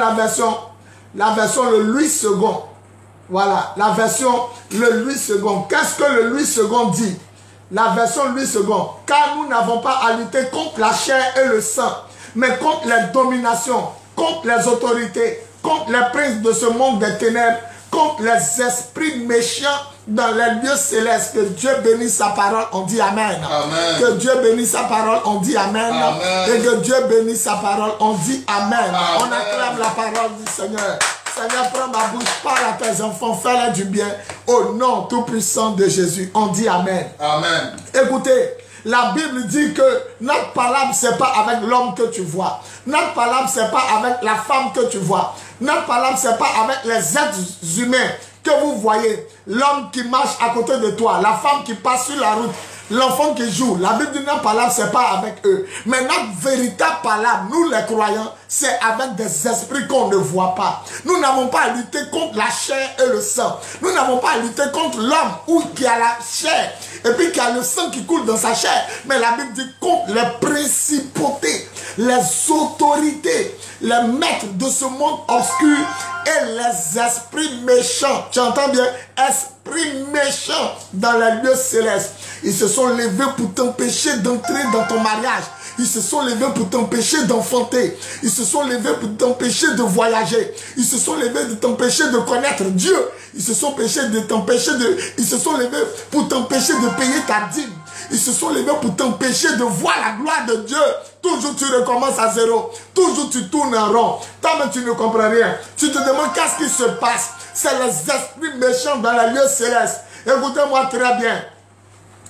la version le Louis II. Voilà, la version le Louis II. Qu'est-ce que le Louis II dit? La version Louis II. Car nous n'avons pas à lutter contre la chair et le sang, mais contre les dominations, contre les autorités, contre les princes de ce monde des ténèbres, contre les esprits méchants dans les lieux célestes. Que Dieu bénisse sa parole, on dit Amen. Amen. Que Dieu bénisse sa parole, on dit Amen. Amen. Et que Dieu bénisse sa parole, on dit Amen. Amen. On acclame la parole du Seigneur. Seigneur, prends ma bouche, parle à tes enfants, fais-leur du bien. Au nom tout-puissant de Jésus, on dit Amen. Amen. Écoutez, la Bible dit que notre parole, ce n'est pas avec l'homme que tu vois. Notre parole, ce n'est pas avec la femme que tu vois. Notre parole, ce n'est pas avec les êtres humains que vous voyez. L'homme qui marche à côté de toi, la femme qui passe sur la route, l'enfant qui joue. La Bible dit notre parole, ce n'est pas avec eux. Mais notre véritable parole, nous les croyants, c'est avec des esprits qu'on ne voit pas. Nous n'avons pas à lutter contre la chair et le sang. Nous n'avons pas à lutter contre l'homme ou qui a la chair et puis qui a le sang qui coule dans sa chair. Mais la Bible dit contre les principautés, les autorités, les maîtres de ce monde obscur et les esprits méchants. Tu entends bien? Esprits méchants dans les lieux célestes. Ils se sont levés pour t'empêcher d'entrer dans ton mariage. Ils se sont levés pour t'empêcher d'enfanter. Ils se sont levés pour t'empêcher de voyager. Ils se sont levés pour t'empêcher de connaître Dieu. Ils se sont levés pour t'empêcher de payer ta dîme. Ils se sont levés pour t'empêcher de voir la gloire de Dieu. Toujours tu recommences à zéro. Toujours tu tournes en rond. Tant que tu ne comprends rien. Tu te demandes qu'est-ce qui se passe. C'est les esprits méchants dans la lieu céleste. Écoutez-moi très bien.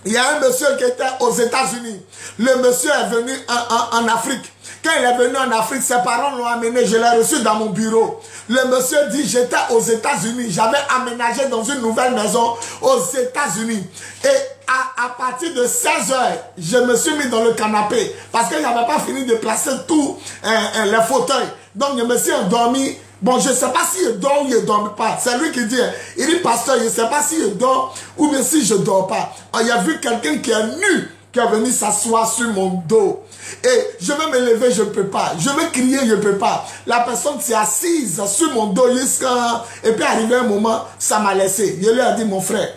Il y a un monsieur qui était aux États-Unis. Le monsieur est venu en Afrique. Quand il est venu en Afrique, ses parents l'ont amené. Je l'ai reçu dans mon bureau. Le monsieur dit, j'étais aux États-Unis. J'avais aménagé dans une nouvelle maison aux États-Unis. Et à partir de 16 heures, je me suis mis dans le canapé. Parce que je n'avais pas fini de placer tous les fauteuils. Donc je me suis endormi. Bon, je ne sais pas s'il dort ou il ne dort pas. C'est lui qui dit, il dit, pasteur, je ne sais pas s'il dort ou bien si je ne dors pas. Il y a vu quelqu'un qui est nu, qui est venu s'asseoir sur mon dos. Et je veux me lever, je ne peux pas. Je veux crier, je ne peux pas. La personne s'est assise sur mon dos jusqu'à... Et puis arrivé un moment, ça m'a laissé. Je lui ai dit, mon frère,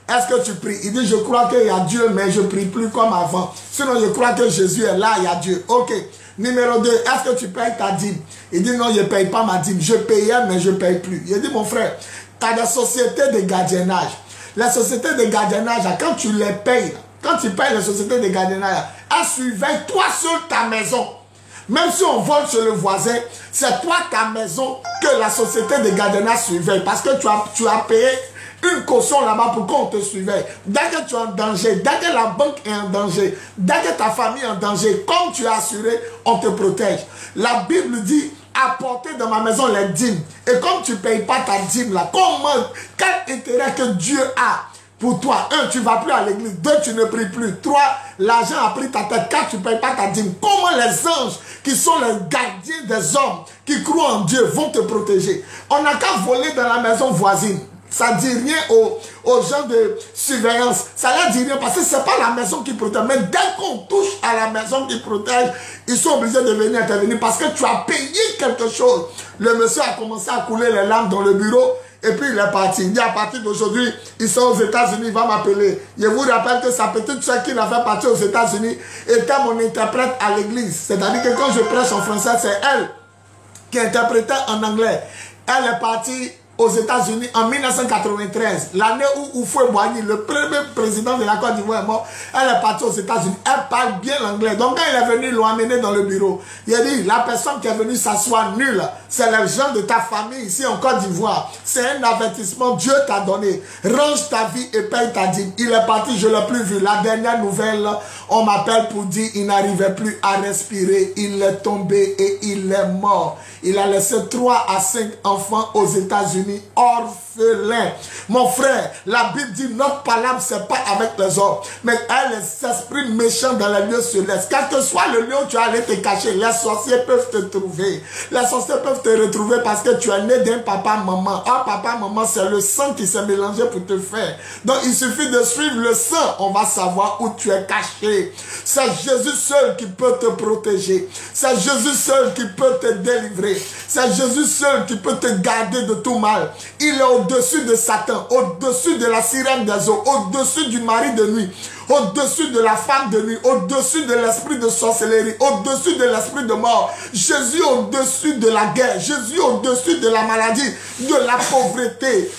est-ce que tu pries? Il dit, je crois qu'il y a Dieu, mais je ne prie plus comme avant. Sinon, je crois que Jésus est là, il y a Dieu. Ok. Numéro 2, est-ce que tu payes ta dîme? Il dit, non, je ne paye pas ma dîme. Je payais, mais je ne paye plus. Il dit, mon frère, tu as des sociétés de gardiennage. Les sociétés de gardiennage, quand tu les payes, quand tu payes les sociétés de gardiennage, elles surveillent toi seul ta maison. Même si on vole chez le voisin, c'est toi ta maison que la société de gardiennage surveille. Parce que tu as payé une caution là-bas pour qu'on te surveille. Dès que tu es en danger, dès que la banque est en danger, dès que ta famille est en danger, comme tu es assuré, on te protège. La Bible dit, apportez dans ma maison les dîmes. Et comme tu ne payes pas ta dîme là, comment, quel intérêt que Dieu a pour toi? 1, tu ne vas plus à l'église. 2, tu ne pries plus. 3, l'argent a pris ta tête. 4, tu ne payes pas ta dîme. Comment les anges qui sont les gardiens des hommes qui croient en Dieu vont te protéger? On n'a qu'à voler dans la maison voisine. Ça ne dit rien aux gens de surveillance. Ça ne dit rien parce que ce n'est pas la maison qui protège. Mais dès qu'on touche à la maison qui protège, ils sont obligés de venir intervenir parce que tu as payé quelque chose. Le monsieur a commencé à couler les larmes dans le bureau et puis il est parti. Il dit à partir d'aujourd'hui, ils sont aux États-Unis, il va m'appeler. Je vous rappelle que sa petite soeur qui l'a fait partir aux États-Unis était mon interprète à l'église. C'est-à-dire que quand je prêche en français, c'est elle qui interprétait en anglais. Elle est partie aux États-Unis en 1993, l'année où Houphouët Boigny, le premier président de la Côte d'Ivoire, est mort. Elle est partie aux États-Unis. Elle parle bien l'anglais. Donc quand il est venu, ils l'ont amené dans le bureau. Il a dit, la personne qui est venue s'asseoir nulle, c'est les gens de ta famille ici en Côte d'Ivoire. C'est un avertissement, Dieu t'a donné. Range ta vie et paye ta dîme. Il est parti, je ne l'ai plus vu. La dernière nouvelle, on m'appelle pour dire, il n'arrivait plus à respirer. Il est tombé et il est mort. Il a laissé 3 à 5 enfants aux États-Unis, orphelins. Mon frère, la Bible dit, notre parole, ce n'est pas avec les hommes, mais les esprits méchants dans les lieux célestes. Quel que soit le lieu où tu es allé te cacher, les sorciers peuvent te trouver. Les sorciers peuvent te retrouver parce que tu es né d'un papa-maman. Un papa-maman, c'est le sang qui s'est mélangé pour te faire. Donc, il suffit de suivre le sang, on va savoir où tu es caché. C'est Jésus seul qui peut te protéger. C'est Jésus seul qui peut te délivrer. C'est Jésus seul qui peut te garder de tout mal. mal. Il est au-dessus de Satan, au-dessus de la sirène des eaux, au-dessus du mari de nuit, au-dessus de la femme de nuit, au-dessus de l'esprit de sorcellerie, au-dessus de l'esprit de mort. Jésus au-dessus de la guerre, Jésus au-dessus de la maladie, de la pauvreté.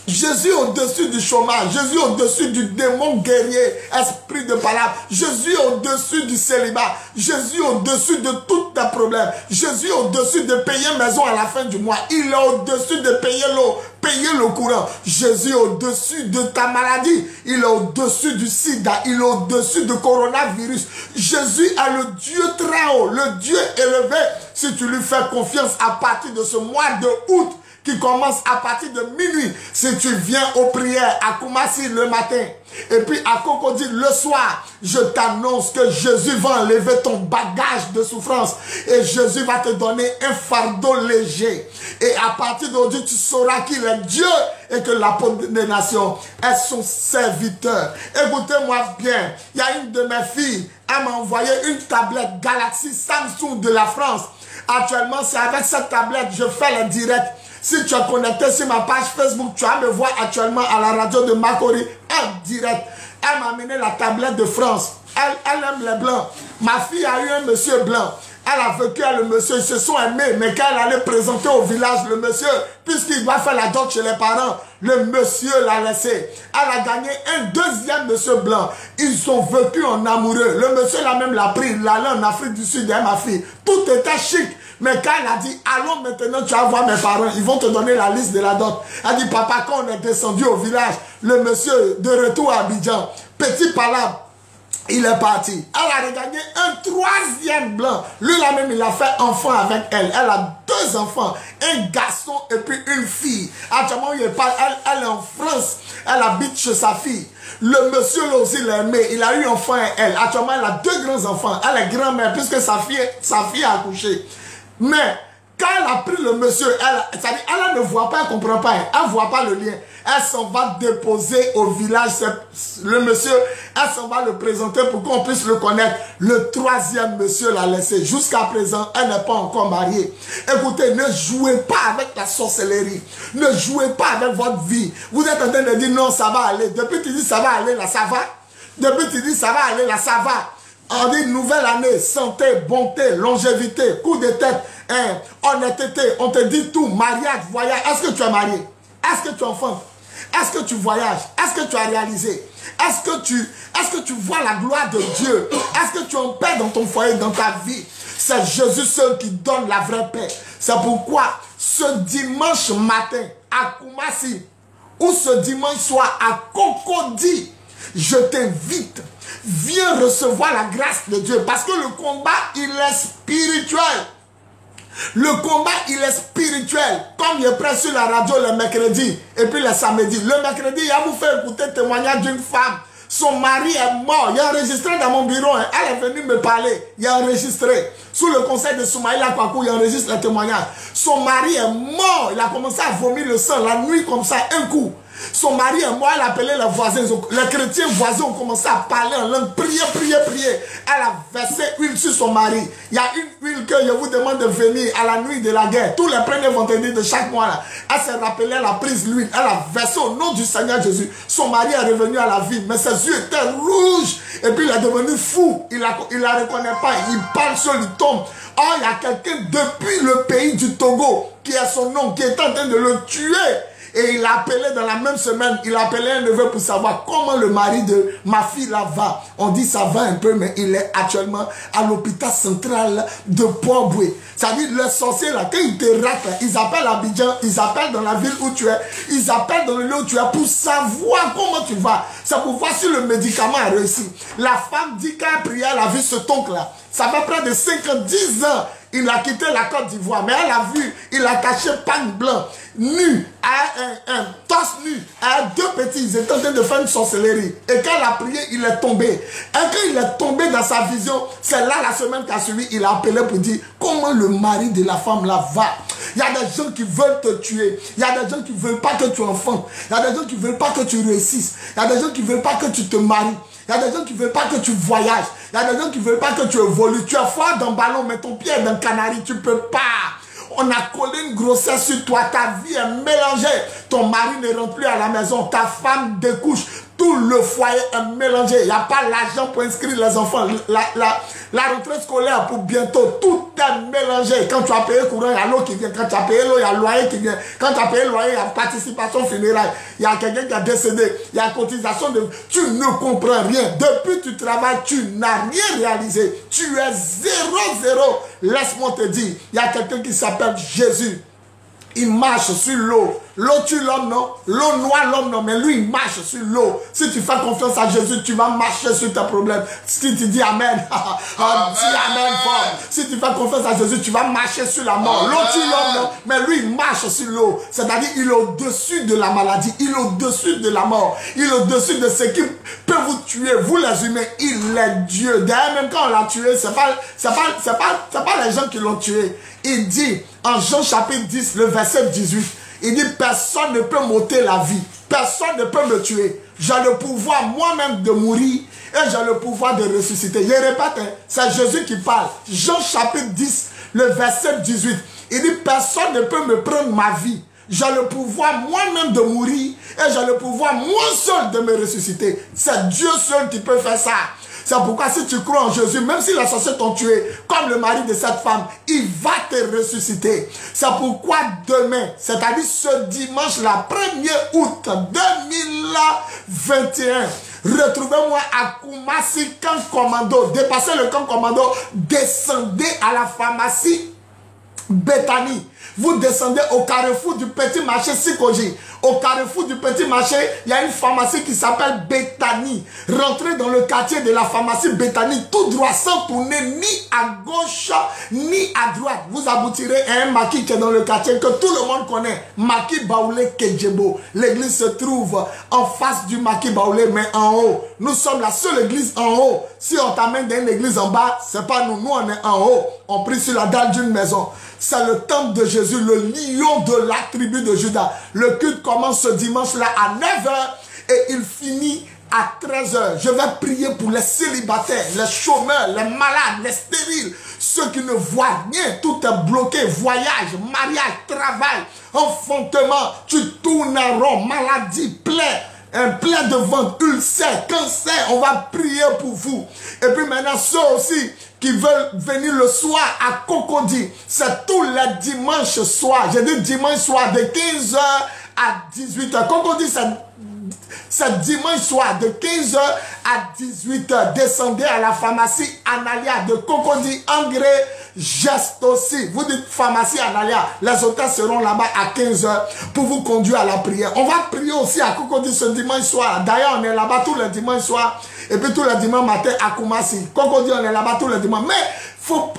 Jésus au-dessus du chômage, Jésus au-dessus du démon guerrier, esprit de palabre, Jésus au-dessus du célibat, Jésus au-dessus de tous tes problèmes, Jésus au-dessus de payer maison à la fin du mois, il est au-dessus de payer l'eau, payer le courant, Jésus au-dessus de ta maladie, il est au-dessus du sida, il est au-dessus du coronavirus, Jésus est le Dieu très haut, le Dieu élevé, si tu lui fais confiance à partir de ce mois de août, qui commence à partir de minuit. Si tu viens aux prières à Koumassi le matin et puis à Cocody le soir, je t'annonce que Jésus va enlever ton bagage de souffrance et Jésus va te donner un fardeau léger. Et à partir d'aujourd'hui, tu sauras qu'il est Dieu et que l'apôtre des nations est son serviteur. Écoutez-moi bien, il y a une de mes filles, elle m'a envoyé une tablette Galaxy Samsung de la France. Actuellement, c'est avec cette tablette, je fais le direct. Si tu es connecté sur ma page Facebook, tu vas me voir actuellement à la radio de Makori en direct. Elle m'a amené la tablette de France. Elle aime les blancs. Ma fille a eu un monsieur blanc. Elle a vécu avec le monsieur, ils se sont aimés. Mais quand elle allait présenter au village le monsieur, puisqu'il doit faire la dot chez les parents, le monsieur l'a laissé. Elle a gagné un deuxième monsieur blanc. Ils sont vécus en amoureux. Le monsieur là même l'a pris. Il allait en Afrique du Sud et ma fille. Tout était chic. Mais quand elle a dit, allons maintenant, tu vas voir mes parents, ils vont te donner la liste de la dot. Elle dit, papa, quand on est descendu au village, le monsieur de retour à Abidjan, petit palabre, il est parti. Elle a regagné un troisième blanc. Lui là même, il a fait enfant avec elle. Elle a 2 enfants, un garçon et puis une fille. Actuellement, elle est en France. Elle habite chez sa fille. Le monsieur là aussi l'a aimé. Il a eu enfant et elle. Actuellement, elle a 2 grands enfants. Elle est grand-mère puisque sa fille a accouché. Mais quand elle a pris le monsieur, elle ne voit pas, elle ne comprend pas, elle ne voit pas le lien. Elle s'en va déposer au village, le monsieur, elle s'en va le présenter pour qu'on puisse le connaître. Le 3e monsieur l'a laissé. Jusqu'à présent, elle n'est pas encore mariée. Écoutez, ne jouez pas avec la sorcellerie. Ne jouez pas avec votre vie. Vous êtes en train de dire non, ça va aller. Depuis tu dis ça va aller, là, ça va. Depuis tu dis ça va aller, là, ça va. On dit nouvelle année, santé, bonté, longévité, coup de tête, honnêteté, on te dit tout, mariage, voyage. Est-ce que tu es marié? Est-ce que tu enfantes? Est-ce que tu voyages? Est-ce que tu as réalisé? Est-ce que tu vois la gloire de Dieu? Est-ce que tu es en paix dans ton foyer, dans ta vie? C'est Jésus seul qui donne la vraie paix. C'est pourquoi ce dimanche matin à Koumassi ou ce dimanche soir à Cocody, je t'invite. Viens recevoir la grâce de Dieu. Parce que le combat, il est spirituel. Le combat, il est spirituel. Comme il est prêt sur la radio le mercredi et puis le samedi. Le mercredi, il va vous faire écouter le témoignage d'une femme. Son mari est mort. Il a enregistré dans mon bureau. Elle est venue me parler. Il a enregistré. Sous le conseil de Soumaïla Kwaku, il enregistre le témoignage. Son mari est mort. Il a commencé à vomir le sang la nuit comme ça, un coup. Son mari et moi, elle appelait les voisins. Les chrétiens voisins ont commencé à parler en langue, prier. Elle a versé huile sur son mari. Il y a une huile que je vous demande de venir à la nuit de la guerre. Tous les premiers vendredis de chaque mois, là, elle s'est rappelée, elle a pris l'huile. Elle a versé au nom du Seigneur Jésus. Son mari est revenu à la vie, mais ses yeux étaient rouges. Et puis il est devenu fou. Il la reconnaît pas. Il parle seul, il tombe. Oh, il y a quelqu'un depuis le pays du Togo, qui a son nom, qui est en train de le tuer. Et il a appelé dans la même semaine, il a appelé un neveu pour savoir comment le mari de ma fille là va. On dit ça va un peu, mais il est actuellement à l'hôpital central de Port-Boué. C'est-à-dire, les sorciers là, quand ils te ratent, ils appellent Abidjan, ils appellent dans la ville où tu es, ils appellent dans le lieu où tu es pour savoir comment tu vas. C'est pour voir si le médicament a réussi. La femme dit qu'elle a prié, elle a vu cet oncle là. Ça fait près de 5 ans, 10 ans. Il a quitté la Côte d'Ivoire, mais elle a vu, il a caché pan blanc, nu, un torse nu, à 2 petits, ils étaient en train de faire une sorcellerie. Et quand il a prié, il est tombé. Et quand il est tombé dans sa vision, c'est là la semaine qui a suivi, il a appelé pour dire comment le mari de la femme là va. Il y a des gens qui veulent te tuer. Il y a des gens qui ne veulent pas que tu enfantes. Il y a des gens qui ne veulent pas que tu réussisses. Il y a des gens qui ne veulent pas que tu te maries. Il y a des gens qui ne veulent pas que tu voyages. Il y a des gens qui ne veulent pas que tu évolues. Tu es fort dans le ballon, mais ton pied est dans le canari. Tu ne peux pas. On a collé une grossesse sur toi. Ta vie est mélangée. Ton mari ne rentre plus à la maison. Ta femme découche. Tout le foyer est mélangé. Il n'y a pas l'argent pour inscrire les enfants. La rentrée scolaire pour bientôt. Tout est mélangé. Quand tu as payé courant, il y a l'eau qui vient. Quand tu as payé l'eau, il y a le loyer qui vient. Quand tu as payé le loyer, il y a participation funéraire. Il y a quelqu'un qui a décédé. Il y a cotisation de... Tu ne comprends rien. Depuis que tu travailles, tu n'as rien réalisé. Tu es 0-0. Laisse-moi te dire. Il y a quelqu'un qui s'appelle Jésus. Il marche sur l'eau. L'eau tue l'homme, non? L'eau noie l'homme, non? Mais lui, il marche sur l'eau. Si tu fais confiance à Jésus, tu vas marcher sur tes problèmes. Si tu dis Amen, dis Amen fort. Si tu fais confiance à Jésus, tu vas marcher sur la mort. L'eau tue l'homme, non? Mais lui, il marche sur l'eau. C'est-à-dire, il est au-dessus de la maladie. Il est au-dessus de la mort. Il est au-dessus de ce qui peut vous tuer. Vous, les humains, il est Dieu. D'ailleurs, même quand on l'a tué, c'est pas les gens qui l'ont tué. Il dit, en Jean chapitre 10, le verset 18, il dit, personne ne peut m'ôter la vie. Personne ne peut me tuer. J'ai le pouvoir moi-même de mourir et j'ai le pouvoir de ressusciter. Je répète, hein, c'est Jésus qui parle. Jean chapitre 10, le verset 18. Il dit, personne ne peut me prendre ma vie. J'ai le pouvoir moi-même de mourir et j'ai le pouvoir moi seul de me ressusciter. C'est Dieu seul qui peut faire ça. C'est pourquoi si tu crois en Jésus, même si les sorciers t'ont tué, comme le mari de cette femme, il va te ressusciter. C'est pourquoi demain, c'est-à-dire ce dimanche, la 1er août 2021, retrouvez-moi à Koumassi, camp commando. Dépassez le camp commando, descendez à la pharmacie Bethany. Vous descendez au carrefour du petit marché Sikoji. Au carrefour du petit marché, il y a une pharmacie qui s'appelle Bethany. Rentrez dans le quartier de la pharmacie Bethany, tout droit, sans tourner ni à gauche ni à droite. Vous aboutirez à un maquis qui est dans le quartier que tout le monde connaît. Maquis Baoulé Kedjebo. L'église se trouve en face du maquis Baoulé, mais en haut. Nous sommes la seule église en haut. Si on t'amène dans une église en bas, c'est pas nous. Nous, on est en haut. On prie sur la dalle d'une maison. C'est le temple de Jésus, le lion de la tribu de Juda. Le culte commence ce dimanche-là à 9h et il finit à 13h. Je vais prier pour les célibataires, les chômeurs, les malades, les stériles, ceux qui ne voient rien. Tout est bloqué. Voyage, mariage, travail, enfantement. Tu tournes en rond, maladie, plaie. Un plein de ventre, ulcère, cancer, on va prier pour vous. Et puis maintenant, ceux aussi qui veulent venir le soir à Cocody, c'est tous les dimanches soirs. J'ai dit dimanche soir de 15h à 18h. Cocody, c'est dimanche soir de 15h à 18h. Descendez à la pharmacie Analia de Cocody, Angré, Geste aussi. Vous dites pharmacie Analia. Les hôtels seront là-bas à 15h pour vous conduire à la prière. On va prier aussi à Cocody ce dimanche soir. D'ailleurs, on est là-bas tous les dimanches soirs. Et puis tous les dimanches matin à Koumassi. Cocody, on est là-bas tous les dimanches. Mais faut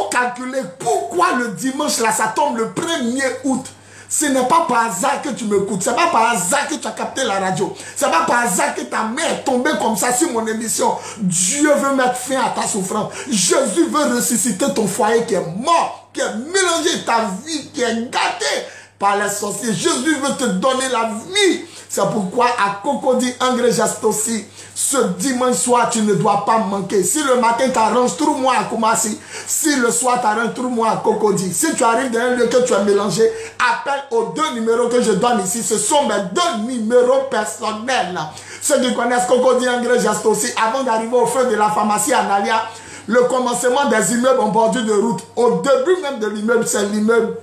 calculer pourquoi le dimanche là, ça tombe le 1er août. Ce n'est pas par hasard que tu m'écoutes. Ce n'est pas par hasard que tu as capté la radio. Ce n'est pas par hasard que ta main est tombée comme ça sur mon émission. Dieu veut mettre fin à ta souffrance. Jésus veut ressusciter ton foyer qui est mort, qui est mélangé, ta vie qui est gâtée par les sorciers. Jésus veut te donner la vie. C'est pourquoi à Cocody, Angré, Geste aussi, ce dimanche soir, tu ne dois pas manquer. Si le matin t'arranges, trouve-moi à Koumassi. Si le soir t'arranges, trouve-moi à Cocody. Si tu arrives dans un lieu que tu as mélangé, appelle aux 2 numéros que je donne ici. Ce sont mes 2 numéros personnels. Ceux qui connaissent Cocody, Angré, Geste aussi, avant d'arriver au feu de la pharmacie Analia, le commencement des immeubles en bordure de route. Au début même de l'immeuble, c'est l'immeuble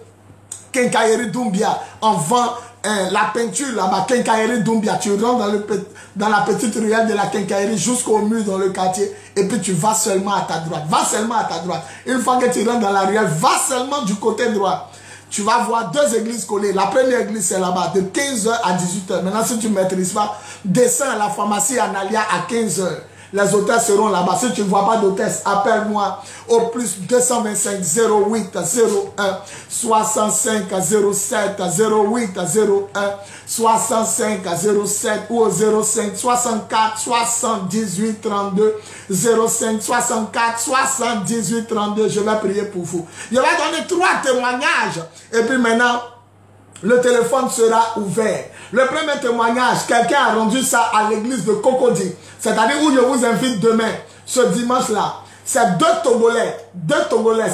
Quincaillerie Doumbia. En vent la peinture là-bas, Quincaillerie Doumbia. Tu rentres dans la petite ruelle de la Quincaillerie jusqu'au mur dans le quartier. Et puis tu vas seulement à ta droite. Va seulement à ta droite. Une fois que tu rentres dans la ruelle, va seulement du côté droit. Tu vas voir 2 églises collées. La première église, c'est là-bas, de 15h à 18h. Maintenant, si tu ne maîtrises pas, descends à la pharmacie Analia à 15h. Les hôtels seront là-bas. Si tu ne vois pas d'hôtesse, appelle-moi au plus 225 08 01 65 07 08 01 65 07 ou au 05 64 78 32 05 64 78 32. Je vais prier pour vous. Je vais donner 3 témoignages. Et puis maintenant, le téléphone sera ouvert. Le premier témoignage, quelqu'un a rendu ça à l'église de Cocody. C'est-à-dire où je vous invite demain, ce dimanche-là. C'est 2 Togolais,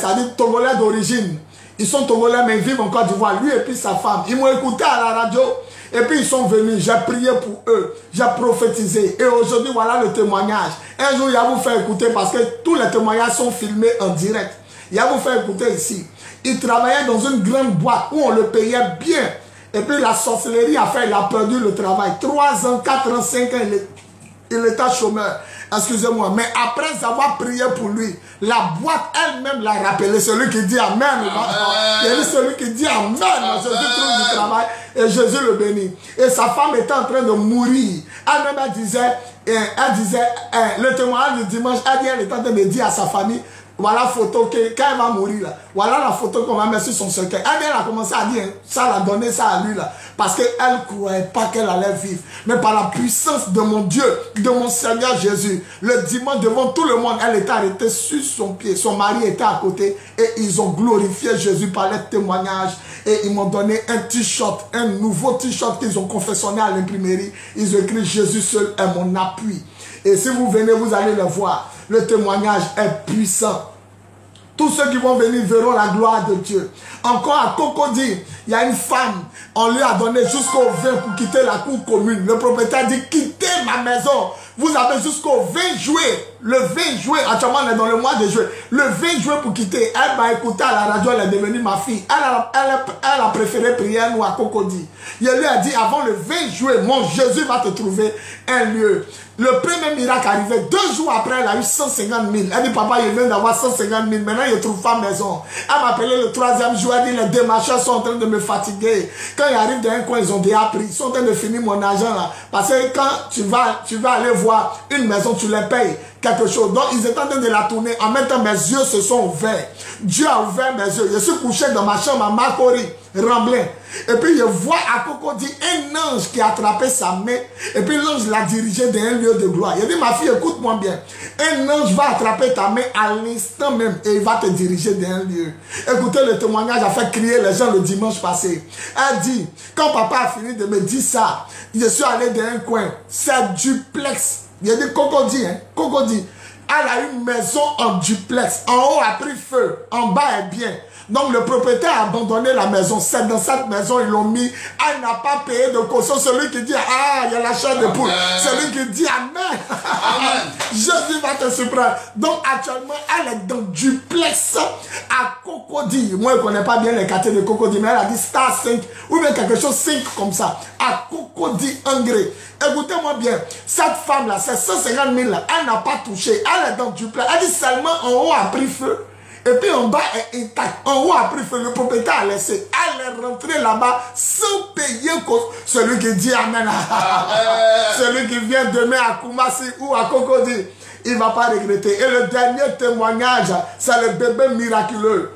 c'est-à-dire Togolais d'origine. Ils sont togolais, mais ils vivent en Côte d'Ivoire. Lui et puis sa femme. Ils m'ont écouté à la radio. Et puis ils sont venus. J'ai prié pour eux. J'ai prophétisé. Et aujourd'hui, voilà le témoignage. Un jour, il va vous faire écouter parce que tous les témoignages sont filmés en direct. Il va vous faire écouter ici. Il travaillait dans une grande boîte où on le payait bien. Et puis la sorcellerie a fait, il a perdu le travail. 3 ans, 4 ans, 5 ans, il était chômeur. Excusez-moi. Mais après avoir prié pour lui, la boîte elle-même l'a rappelé. Celui qui dit Amen. Il y a celui qui dit Amen. Jésus trouve du travail et Jésus le bénit. Et sa femme était en train de mourir. Elle-même, elle disait, le témoignage du dimanche, elle était en train de dire à sa famille, voilà la photo que, quand elle va mourir là, voilà la photo qu'on va mettre sur son cercueil. Elle a commencé à dire, ça l'a donné ça à lui là. Parce qu'elle ne croyait pas qu'elle allait vivre. Mais par la puissance de mon Dieu, de mon Seigneur Jésus, le dimanche devant tout le monde, elle était arrêtée sur son pied. Son mari était à côté et ils ont glorifié Jésus par les témoignages. Et ils m'ont donné un t-shirt, un nouveau t-shirt qu'ils ont confectionné à l'imprimerie. Ils ont écrit Jésus seul est mon appui. Et si vous venez, vous allez le voir. Le témoignage est puissant. Tous ceux qui vont venir verront la gloire de Dieu. Encore à Cocody, il y a une femme, on lui a donné jusqu'au 20 pour quitter la cour commune. Le propriétaire dit, quittez ma maison. Vous avez jusqu'au 20 juillet. Le 20 juillet, actuellement on est dans le mois de juillet. Le 20 juillet pour quitter. Elle m'a écouté à la radio, elle est devenue ma fille. Elle a préféré prier à nous à Cocody. Il lui a dit, avant le 20 juillet, mon Jésus va te trouver un lieu. Le premier miracle arrivait 2 jours après, elle a eu 150 000. Elle dit, papa, il vient d'avoir 150 000. Maintenant, il ne trouve pas maison. Elle m'a appelé le 3e jour. Elle dit, les démarcheurs sont en train de me fatiguer. Quand ils arrivent dans un coin, ils ont déjà pris. Ils sont en train de finir mon argent là. Parce que quand tu vas aller voir une maison, tu les payes quelque chose. Donc, ils étaient en train de la tourner. En même temps, mes yeux se sont ouverts. Dieu a ouvert mes yeux. Je suis couché dans ma chambre à Makori, Ramblin. Et puis, je vois à Cocody un ange qui a attrapé sa main. Et puis, l'ange l'a dirigé dans un lieu de gloire. Il a dit, ma fille, écoute-moi bien. Un ange va attraper ta main à l'instant même et il va te diriger dans un lieu. Écoutez, le témoignage a fait crier les gens le dimanche passé. Elle dit, quand papa a fini de me dire ça, je suis allé dans un coin. C'est duplex. Il a dit, Cocody, hein, Cocody. Elle a une maison en duplex. En haut a pris feu. En bas est bien. Donc le propriétaire a abandonné la maison. C'est dans cette maison, ils l'ont mis. Elle n'a pas payé de caution. Celui qui dit, ah, il y a la chair de poule. Celui qui dit, amen. Amen. Jésus va te surprendre. Donc actuellement, elle est dans duplex à Cocody. Moi, je ne connais pas bien les quartiers de Cocody, mais elle a dit Star 5 ou bien quelque chose 5 comme ça. À Cocody, Angré. Écoutez-moi bien, cette femme-là, c'est 150 000 là, elle n'a pas touché, elle est dans du plat. Elle dit seulement en haut a pris feu, et puis en bas est intact. En haut a pris feu, le propriétaire a laissé. Elle est rentrée là-bas sans payer celui qui dit Amen. Celui qui vient demain à Koumassi ou à Cocody, il ne va pas regretter. Et le dernier témoignage, c'est le bébé miraculeux.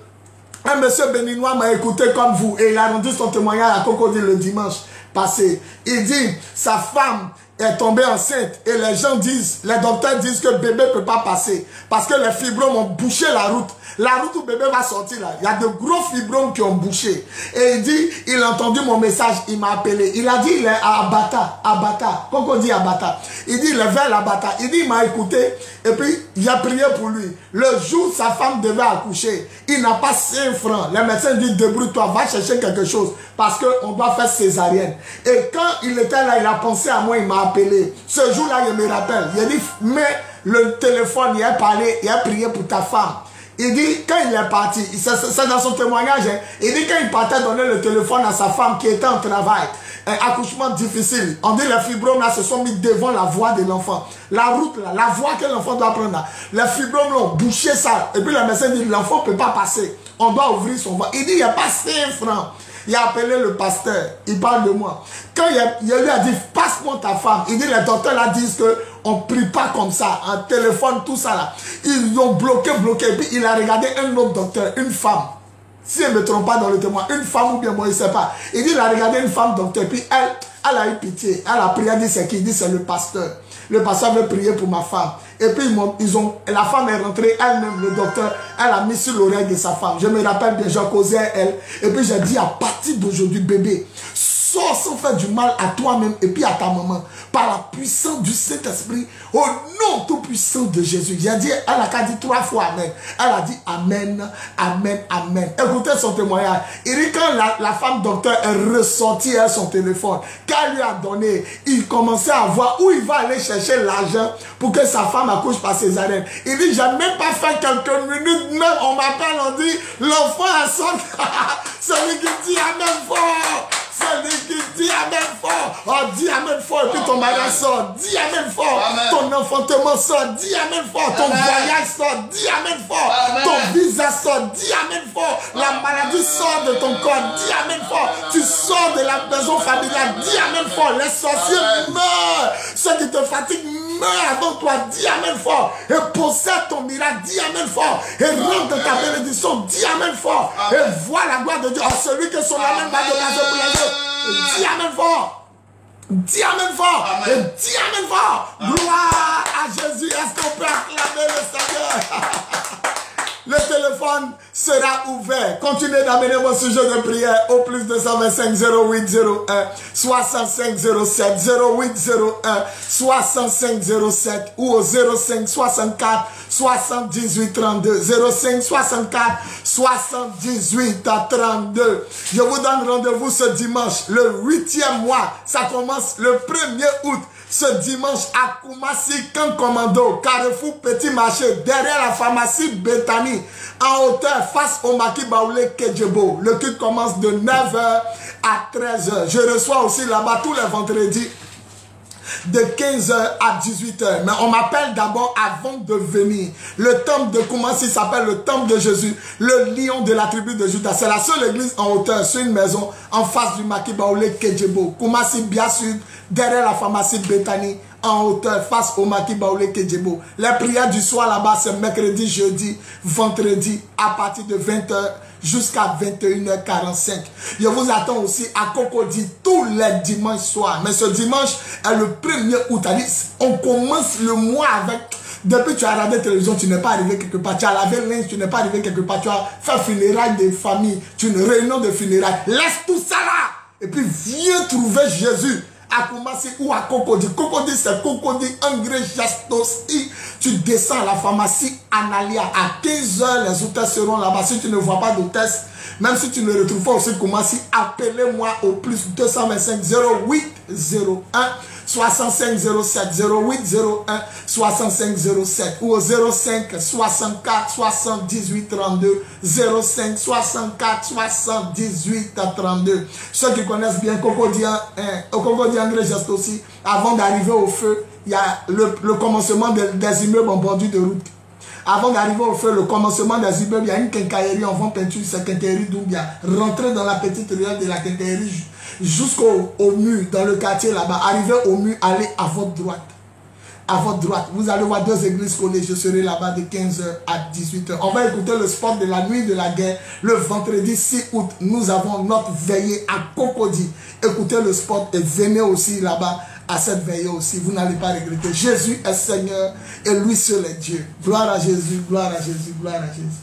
Un monsieur béninois m'a écouté comme vous et il a rendu son témoignage à Cocody le dimanche passé. Il dit, sa femme est tombée enceinte et les gens disent, les docteurs disent que le bébé ne peut pas passer parce que les fibromes ont bouché la route. La route où le bébé va sortir là, il y a de gros fibromes qui ont bouché. Et il dit, il a entendu mon message, il m'a appelé. Il a dit, il est à Abata. Cocody Abata. Il dit, il est vers l'Abata. Il dit, il m'a écouté et puis il a prié pour lui. Le jour où sa femme devait accoucher, il n'a pas 5 francs. Les médecins disent, débrouille-toi, va chercher quelque chose parce qu'on doit faire césarienne. Et quand il était là, il a pensé à moi, il m'a appelé. Ce jour-là, il me rappelle. Il a dit, mets le téléphone, il a parlé, il a prié pour ta femme. Il dit, quand il est parti, c'est dans son témoignage, hein, il dit quand il partait donner le téléphone à sa femme qui était en travail, un accouchement difficile, on dit les fibromes là se sont mis devant la voie de l'enfant. La route là, la voie que l'enfant doit prendre là, les fibromes là ont bouché ça. Et puis le médecin dit, l'enfant ne peut pas passer, on doit ouvrir son voie. Il dit, il n'y a pas 5 francs. Il a appelé le pasteur, il parle de moi. Quand il lui a dit, passe-moi ta femme, il dit, les docteurs là disent qu'on ne prie pas comme ça, un téléphone, tout ça là. Ils l'ont bloqué, et puis il a regardé un autre docteur, une femme. Si elle ne me trompe pas dans le témoin, une femme ou bien moi, il ne sait pas. Il dit, il a regardé une femme docteur, puis elle a eu pitié. Elle a prié, elle dit, c'est qui? Il dit, c'est le pasteur. Le pasteur veut prier pour ma femme. Et puis, la femme est rentrée, elle-même, le docteur, elle a mis sur l'oreille de sa femme. Je me rappelle bien, j'ai causé à elle. Et puis, j'ai dit, à partir d'aujourd'hui, bébé, sors sans faire du mal à toi-même et puis à ta maman. Par la puissance du Saint-Esprit, au nom tout puissant de Jésus. J'ai dit, elle a dit 3 fois Amen. Elle a dit Amen, Amen, Amen. Écoutez son témoignage. Il dit quand la femme docteur est ressortie à son téléphone, qu'elle lui a donné, il commençait à voir où il va aller chercher l'argent pour que sa femme accouche par césarienne. Il dit, j'ai même pas fait quelques minutes, même on m'appelle, on dit, l'enfant a sorti. Celui qui dit Amen fort. Celui qui dit Amen fort. Oh, dis Amen fort. Et puis ton mariage sort. Dis Amen fort. Amen. Ton enfantement sort. Dis Amen fort. Ton voyage sort. Dis Amen fort. Amen. Ton visa sort. Dis Amen fort. La maladie sort de ton corps. Dis Amen fort. Tu sors de la maison familiale. Dis Amen fort. Les sorciers meurent. Ceux qui te fatiguent meurent avant toi. Dis Amen fort. Et possède ton miracle. Dis Amen fort. Et rentre de ta bénédiction. Dis Amen fort. Et vois la gloire de Dieu. Oh, celui que son Amen va dépasser pour les autres. Dis Amen fort. Dis Amen fort. Amen. Et dis Amen fort. Amen. Gloire à Jésus. Est-ce qu'on peut acclamer le Seigneur? Le téléphone sera ouvert. Continuez d'amener vos sujets de prière au plus 225 0801 65 07 0801 65 07 ou au 05 64 78 32 05 64 78 32. Je vous donne rendez-vous ce dimanche, le 8e mois. Ça commence le 1er août. Ce dimanche à Koumassi, Camp Commando, Carrefour Petit Marché, derrière la pharmacie Bethany, en hauteur face au Maki Baoulé Kedjebo. Le culte commence de 9h à 13h. Je reçois aussi là-bas tous les vendredis de 15h à 18h. Mais on m'appelle d'abord avant de venir. Le temple de Koumassi s'appelle le temple de Jésus, le lion de la tribu de Judas. C'est la seule église en hauteur sur une maison en face du Maki Baoulé Kedjebo. Koumassi bien sud, derrière la pharmacie Bethany, en hauteur, face au Maki Baoulé Kedjebo. Les prières du soir là-bas, c'est mercredi, jeudi, vendredi, à partir de 20h jusqu'à 21h45. Je vous attends aussi à Cocody tous les dimanches soirs. Mais ce dimanche est le 1er août. On commence le mois avec... Depuis que tu as regardé la télévision, tu n'es pas arrivé quelque part. Tu as lavé le linge, tu n'es pas arrivé quelque part. Tu as fait funérailles de famille. Tu as une réunion de funérailles. Laisse tout ça là. Et puis viens trouver Jésus à Koumassi ou à Cocody. Cocody, c'est Cocody Angré Jastosi. Tu descends à la pharmacie Analia. À 15h, les hôtesses seront là-bas. Si tu ne vois pas d'hôtesse, même si tu ne retrouves pas aussi Koumassi, appelez-moi au plus 225 0801 65 07 0801 65 07 ou au 05 64 78 32 05 64 78 32. Ceux qui connaissent bien Cocody Angré Geste aussi, avant d'arriver au feu, il y a le commencement des immeubles en bordure de route. Avant d'arriver au feu, le commencement des immeubles, il y a une quincaillerie en vent peinture, c'est quincaillerie Doumbia. Rentrez dans la petite ruelle de la quincaillerie jusqu'au mur, dans le quartier là-bas. Arrivez au mur, allez à votre droite. À votre droite, vous allez voir 2 églises collées. Je serai là-bas de 15h à 18h. On va écouter le sport de la nuit de la guerre. Le vendredi 6 août, nous avons notre veillée à Cocody. Écoutez le sport et venez aussi là-bas à cette veillée aussi. Vous n'allez pas regretter. Jésus est Seigneur et lui seul est Dieu. Gloire à Jésus, gloire à Jésus, gloire à Jésus.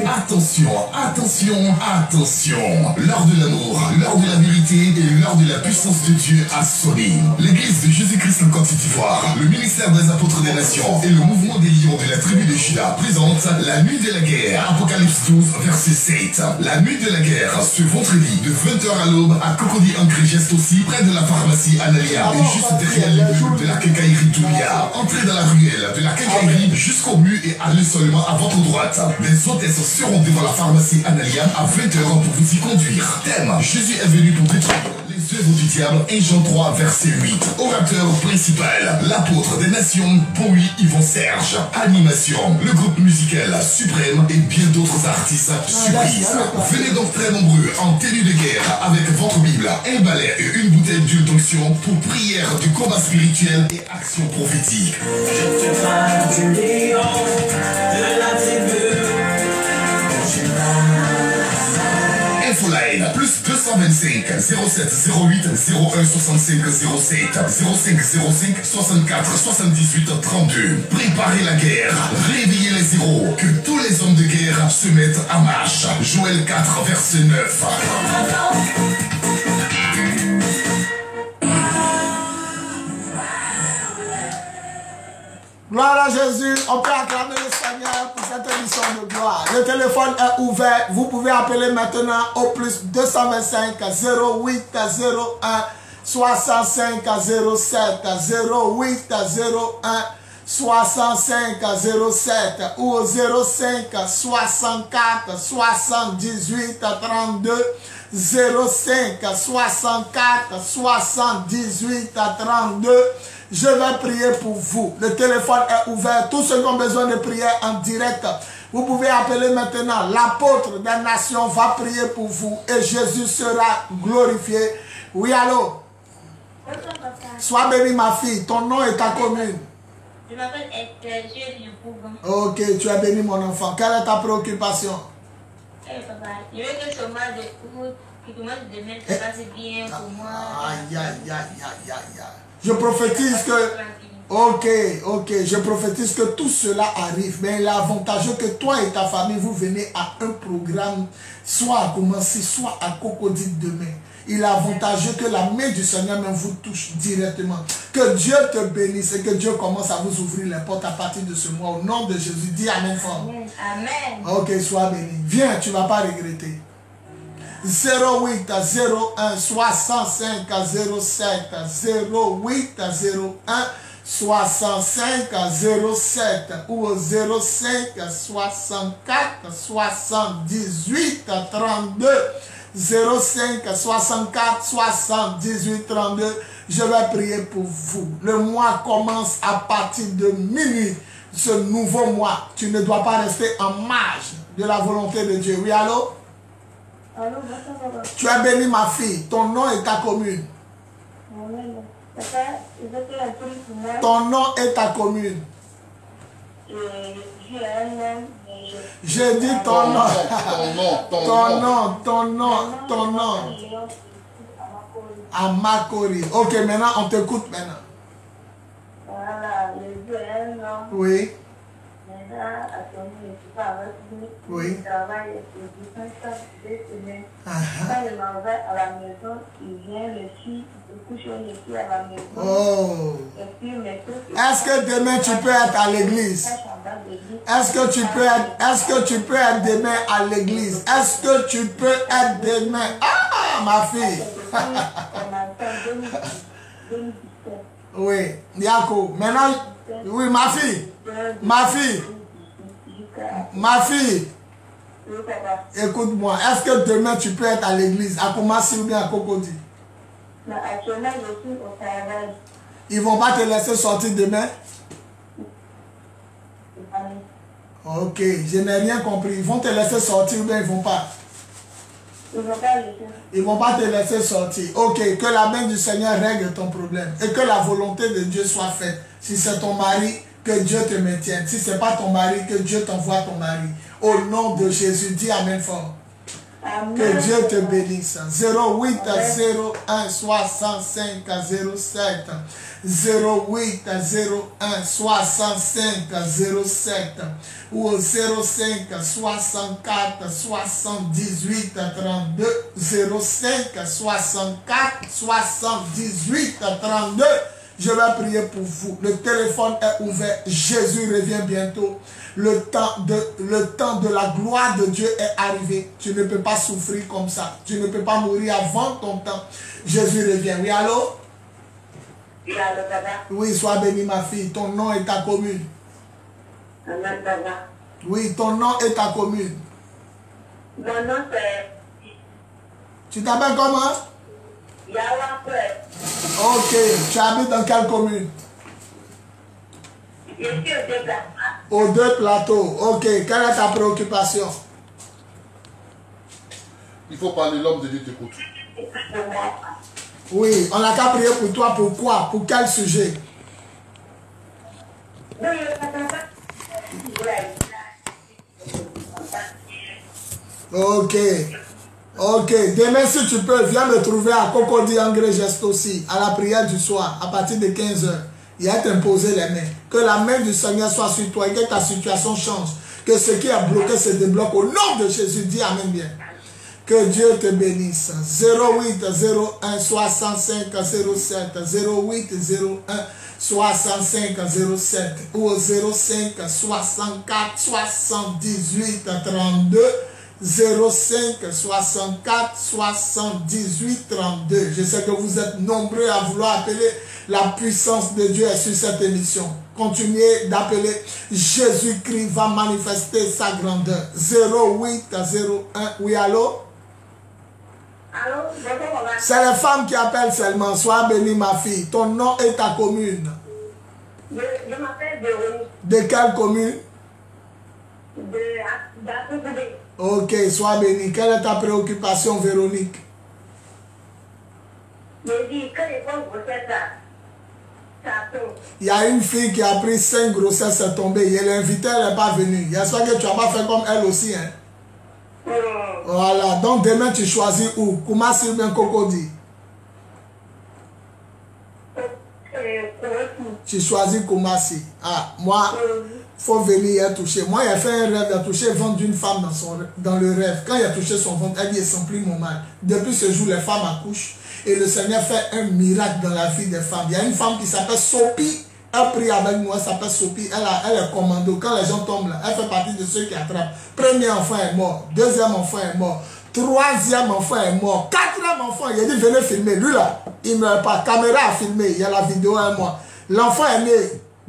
Attention, attention, attention. L'heure de l'amour, l'heure de la vérité et l'heure de la puissance de Dieu a sonné. L'église de Jésus-Christ en Côte d'Ivoire, le ministère des apôtres des nations et le mouvement des lions de la tribu de Juda présentent la nuit de la guerre. Apocalypse 12, verset 7. La nuit de la guerre, ce vendredi de 20h à l'aube à Cocody Angré Geste aussi, près de la pharmacie Analia et juste derrière l'immeuble de la quincaillerie Doumbia. Entrez dans la ruelle de la quincaillerie jusqu'au mur et allez seulement à votre droite. Les hôtesses seront devant la pharmacie Analia à 20h pour vous y conduire. Thème: Jésus est venu pour détruire les œuvres du diable. 1 Jean 3, verset 8. Orateur principal, l'apôtre des nations, Bowie Yvon Serge. Animation, le groupe musical Suprême et bien d'autres artistes surprises. Venez donc très nombreux en tenue de guerre avec votre Bible, un balai et une bouteille d'huile d'onction pour prière du combat spirituel et action prophétique. Je te parle du lion de la tribu de Judas. Infoline, plus 225 07 08 01 65 07 05 05 64 78 32. Préparez la guerre, réveillez les héros, que tous les hommes de guerre se mettent en marche. Joël 4, verset 9. Gloire à Jésus, on peut acclamer le Seigneur pour cette émission de gloire. Le téléphone est ouvert, vous pouvez appeler maintenant au plus 225 08 01 65 07 08 01 65 07 ou au 05 64 78 32 05 64 78 32. Je vais prier pour vous. Le téléphone est ouvert. Tous ceux qui ont besoin de prier en direct, vous pouvez appeler maintenant. L'apôtre des nations va prier pour vous et Jésus sera glorifié. Oui, allô? Sois béni, ma fille. Ton nom est ta commune. Je m'appelle Esther, je suis du Pougon. Ok, tu es béni, mon enfant. Quelle est ta préoccupation? Papa, je veux que ce mois de demain se passe bien pour moi. Aïe, aïe, aïe, aïe, aïe, aïe. Je prophétise que... Ok, je prophétise que tout cela arrive. Mais il est avantageux que toi et ta famille, vous venez à un programme, soit à commencer, soit à Cocody demain. Il est avantageux que la main du Seigneur même vous touche directement. Que Dieu te bénisse et que Dieu commence à vous ouvrir les portes à partir de ce mois. Au nom de Jésus, dis Amen fort. Amen. Ok, sois béni. Viens, tu ne vas pas regretter. 08 01 65 07 08 01 65 07 ou au 05 64 78 32 05 64 78 32. Je vais prier pour vous. Le mois commence à partir de minuit. Ce nouveau mois, tu ne dois pas rester en marge de la volonté de Dieu. Oui, allô? Tu es bénie, ma fille. Ton nom est ta commune. Ton nom est ta commune. J'ai dit ton nom. Ton nom. Amakori. Ok, maintenant on t'écoute maintenant. Voilà, le Dieu est un nom. Oui. Maintenant, à ton nom, je ne suis pas avec lui. Oui. Il travaille et je dis 2 semaines. Quand je m'en vais à la maison, il vient le fils, je couche le fils à la maison. Oh. Et puis, est-ce que demain tu peux être à l'église? Est-ce que tu peux être demain à l'église? Est-ce que tu peux être demain? Ah, ma fille. Oui, Yako. Maintenant, oui, ma fille. Ma fille. Écoute-moi. Est-ce que demain tu peux être à l'église? À Kumasi ou bien à Cocody? Actuellement, je suis au travail. Ils vont pas te laisser sortir demain? Ok, je n'ai rien compris. Ils vont te laisser sortir ou bien ils vont pas? Ils vont pas te laisser sortir. Ok, que la main du Seigneur règle ton problème. Et que la volonté de Dieu soit faite. Si c'est ton mari, que Dieu te maintienne. Si ce n'est pas ton mari, que Dieu t'envoie ton mari. Au nom de Jésus, dis Amen fort. Amen. Que Dieu te bénisse. 08 01 65 07 08 01 65 07 ou au 05 64 78 32 05 64 78 32. Je vais prier pour vous. Le téléphone est ouvert. Jésus revient bientôt. Le temps de la gloire de Dieu est arrivé. Tu ne peux pas souffrir comme ça. Tu ne peux pas mourir avant ton temps. Jésus revient. Oui, allô? Oui, allô, papa. Oui, sois béni, ma fille. Ton nom est ta commune. Amen, papa. Oui, ton nom est ta commune. Mon nom c'est... Tu t'appelles comment? Yawapé. Ok. Tu habites dans quelle commune? Je suis au 2 plateaux. Aux 2 plateaux. Ok. Quelle est ta préoccupation? Il faut parler, l'homme de Dieu t'écoute. Oui, on n'a qu'à prier pour toi. Pourquoi? Pour quel sujet? Ok. Ok, demain si tu peux, viens me trouver à Cocody Angré Geste aussi, à la prière du soir, à partir de 15 h. Il a t'imposer les mains. Que la main du Seigneur soit sur toi et que ta situation change. Que ce qui est bloqué se débloque au nom de Jésus. Dis Amen bien. Que Dieu te bénisse. 08 01 65 07 08 01 65 07 ou au 05 64 78 32 05 64 78 32. Je sais que vous êtes nombreux à vouloir appeler. La puissance de Dieu est sur cette émission. Continuez d'appeler. Jésus-Christ va manifester sa grandeur. 08 01. Oui, allô? Allô, bonjour. C'est les femmes qui appellent seulement. Sois bénie, ma fille. Ton nom et ta commune. Je m'appelle Véronique. De quelle commune? d'Akoubé. Ok, sois bénie. Quelle est ta préoccupation, Véronique? Je dis, quand les femmes grossesses, ça tombe. Il y a une fille qui a pris 5 grossesses, c'est tombé. Elle est invitée, elle n'est pas venue. J'espère que tu n'as pas fait comme elle aussi. Hein? Voilà, donc demain tu choisis où? Koumassi ou bien Cocody? Tu choisis Koumassi. Ah, moi, faut venir y toucher. Moi, il a fait un rêve, il a touché le ventre d'une femme dans le rêve. Quand il a touché son ventre, elle dit, il sent plus mon mal. Depuis ce jour, les femmes accouchent. Et le Seigneur fait un miracle dans la vie des femmes. Il y a une femme qui s'appelle Sophie. Elle prie avec nous, elle s'appelle Sophie. Elle est commando. Quand les gens tombent là, elle fait partie de ceux qui attrapent. Premier enfant est mort. Deuxième enfant est mort. Troisième enfant est mort. Quatrième enfant, il a dit venez filmer. Lui là, il ne meurt pas. Caméra a filmé. Il y a la vidéo à moi. L'enfant est né.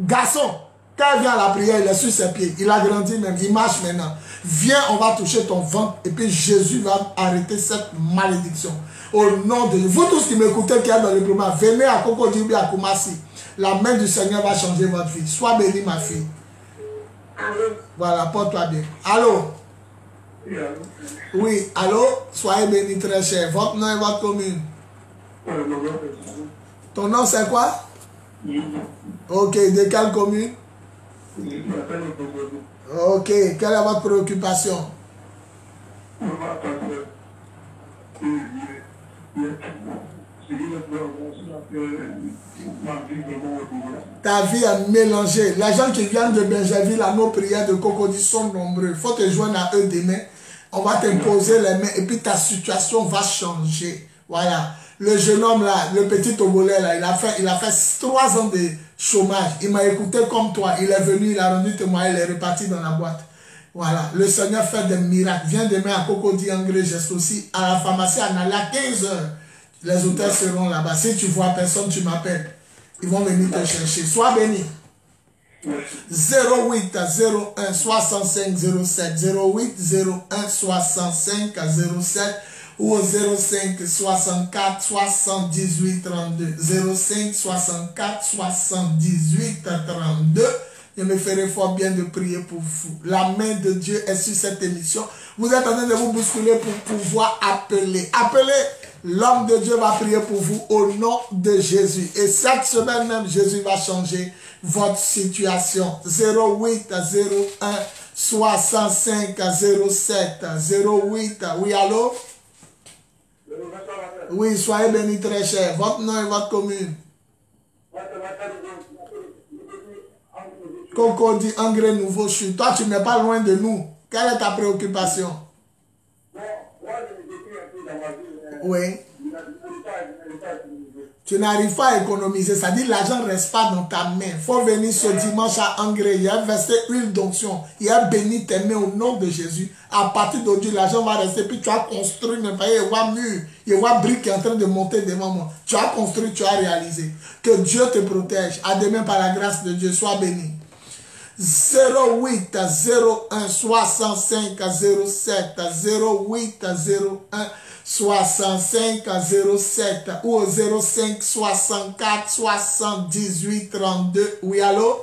Garçon. Quand il vient à la prière, il est sur ses pieds. Il a grandi même. Il marche maintenant. Viens, on va toucher ton ventre. Et puis Jésus va arrêter cette malédiction. Au nom de vous tous qui m'écoutez, qui êtes dans le programme, venez à Cocody ou à Koumassi. La main du Seigneur va changer votre vie. Sois bénie, ma fille. Allô. Voilà, porte-toi bien. Allô? Oui, allô? Soyez bénis, très cher. Votre nom et votre commune. Ton nom, c'est quoi? Ok, de quelle commune? Ok, quelle est votre préoccupation? Ta vie est mélangée. Les gens qui viennent de Benjerville à nos prières de Cocody sont nombreux. Il faut te joindre à eux demain. On va t'imposer les mains et puis ta situation va changer. Voilà. Le jeune homme là, le petit Togolais là, il a fait 3 ans de chômage. Il m'a écouté comme toi. Il est venu, il a rendu témoignage, il est reparti dans la boîte. Voilà. Le Seigneur fait des miracles. Viens demain à Cocody Angré Geste aussi, à la pharmacie à Nala, à 15 h. Les hôtels seront là-bas. Si tu vois personne, tu m'appelles. Ils vont venir te chercher. Sois béni. 08 01 65 07 08 01 65 07 ou au 05 64 78 32 05 64 78 32. Je me ferai fort bien de prier pour vous. La main de Dieu est sur cette émission. Vous êtes en train de vous bousculer pour pouvoir appeler. Appelez. L'homme de Dieu va prier pour vous au nom de Jésus. Et cette semaine même, Jésus va changer votre situation. 08 01 65 07 08. Oui, allô? Oui, soyez bénis très cher. Votre nom et votre commune. Cocody Angré Nouveau Chute. Toi, tu n'es pas loin de nous. Quelle est ta préoccupation? Oui. Tu n'arrives pas à économiser. Ça dit l'argent ne reste pas dans ta main. Il faut venir ce dimanche à Angré. Il y a versé huile d'onction. Il y a béni tes mains au nom de Jésus. À partir d'aujourd'hui, l'argent va rester. Puis tu as construit. Il y a mur. Il y a brique qui est en train de monter devant moi. Tu as construit, tu as réalisé. Que Dieu te protège. À demain par la grâce de Dieu. Sois béni. 08 01 65 07 08 01 65 07 ou au 05 64 78 32. Oui, allô?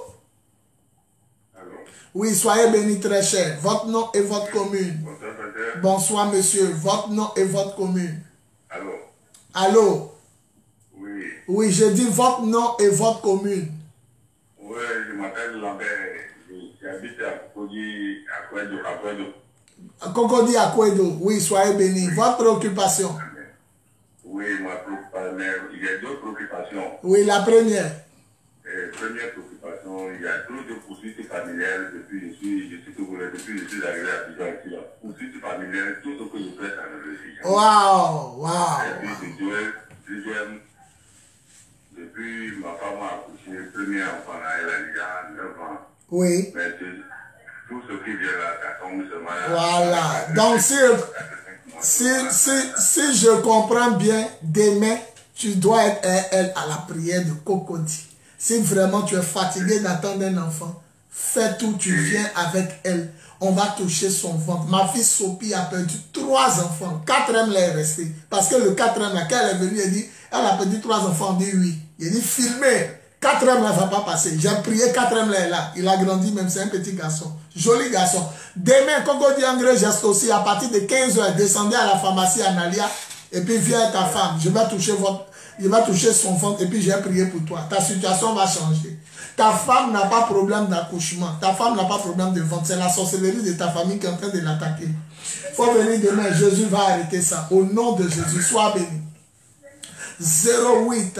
Allô? Oui, soyez bénis très cher. Votre nom et votre commune. Bonsoir, monsieur. Votre nom et votre commune. Allô? Allô? Oui. Oui, je dis votre nom et votre commune. Oui, je m'appelle Lambert. J'habite à Cocody, à Kouedo. Cocody Akwedo, oui, soyez bénis. Votre préoccupation? Oui, ma préoccupation, il y a deux préoccupations. Oui, la première. Première préoccupation, il y a trop de poursuites familiales depuis je suis arrivé à Abidjan ici. Poursuites familiales, tout ce que je fais, ça me réussit. Waouh, waouh. Et puis, deuxième, depuis ma femme a accouché, premier enfant, elle a déjà 9 ans. Oui. Mais tout ce qui vient là, ça tombe seulement. Voilà. Donc, si je comprends bien, demain, tu dois être à la prière de Cocody. Si vraiment tu es fatigué d'attendre un enfant, fais tout, tu viens avec elle. On va toucher son ventre. Ma fille Sophie a perdu 3 enfants. 4e là est resté. Parce que le 4e là, quand elle est venue, elle dit, elle a perdu 3 enfants. On dit oui. Il dit, filmez. 4e là ne va pas passer. J'ai prié, 4e là est là. Il a grandi même, c'est un petit garçon. Joli garçon. Demain, Cocody André geste aussi, à partir de 15h, descendez à la pharmacie Analia. Et puis viens ta femme. Je vais toucher son ventre et puis j'ai prié pour toi. Ta situation va changer. Ta femme n'a pas problème d'accouchement. Ta femme n'a pas problème de ventre. C'est la sorcellerie de ta famille qui est en train de l'attaquer. Il faut venir demain. Jésus va arrêter ça. Au nom de Jésus, sois béni. 08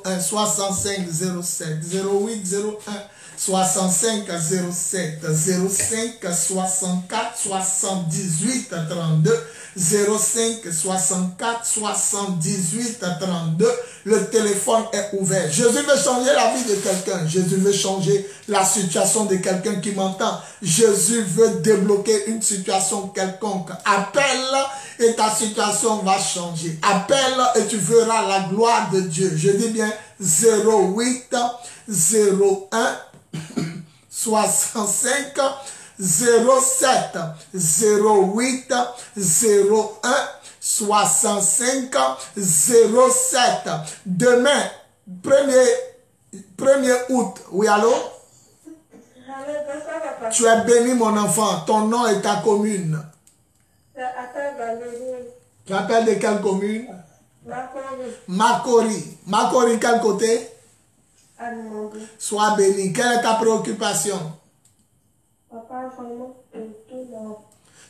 01 65 07 08 01 65 07 05 64 78 32 05 64 78 32. Le téléphone est ouvert. Jésus veut changer la vie de quelqu'un. Jésus veut changer la situation de quelqu'un qui m'entend. Jésus veut débloquer une situation quelconque. Appelle et ta situation va changer. Appelle et tu verras la gloire de Dieu. Je dis bien 08 01 65 07 08 01 65 07. Demain, 1er août. Oui, allô? Tu es béni, mon enfant. Ton nom est ta commune. Tu appelles de quelle commune? Makori. Makori, quel côté? Sois béni. Quelle est ta préoccupation?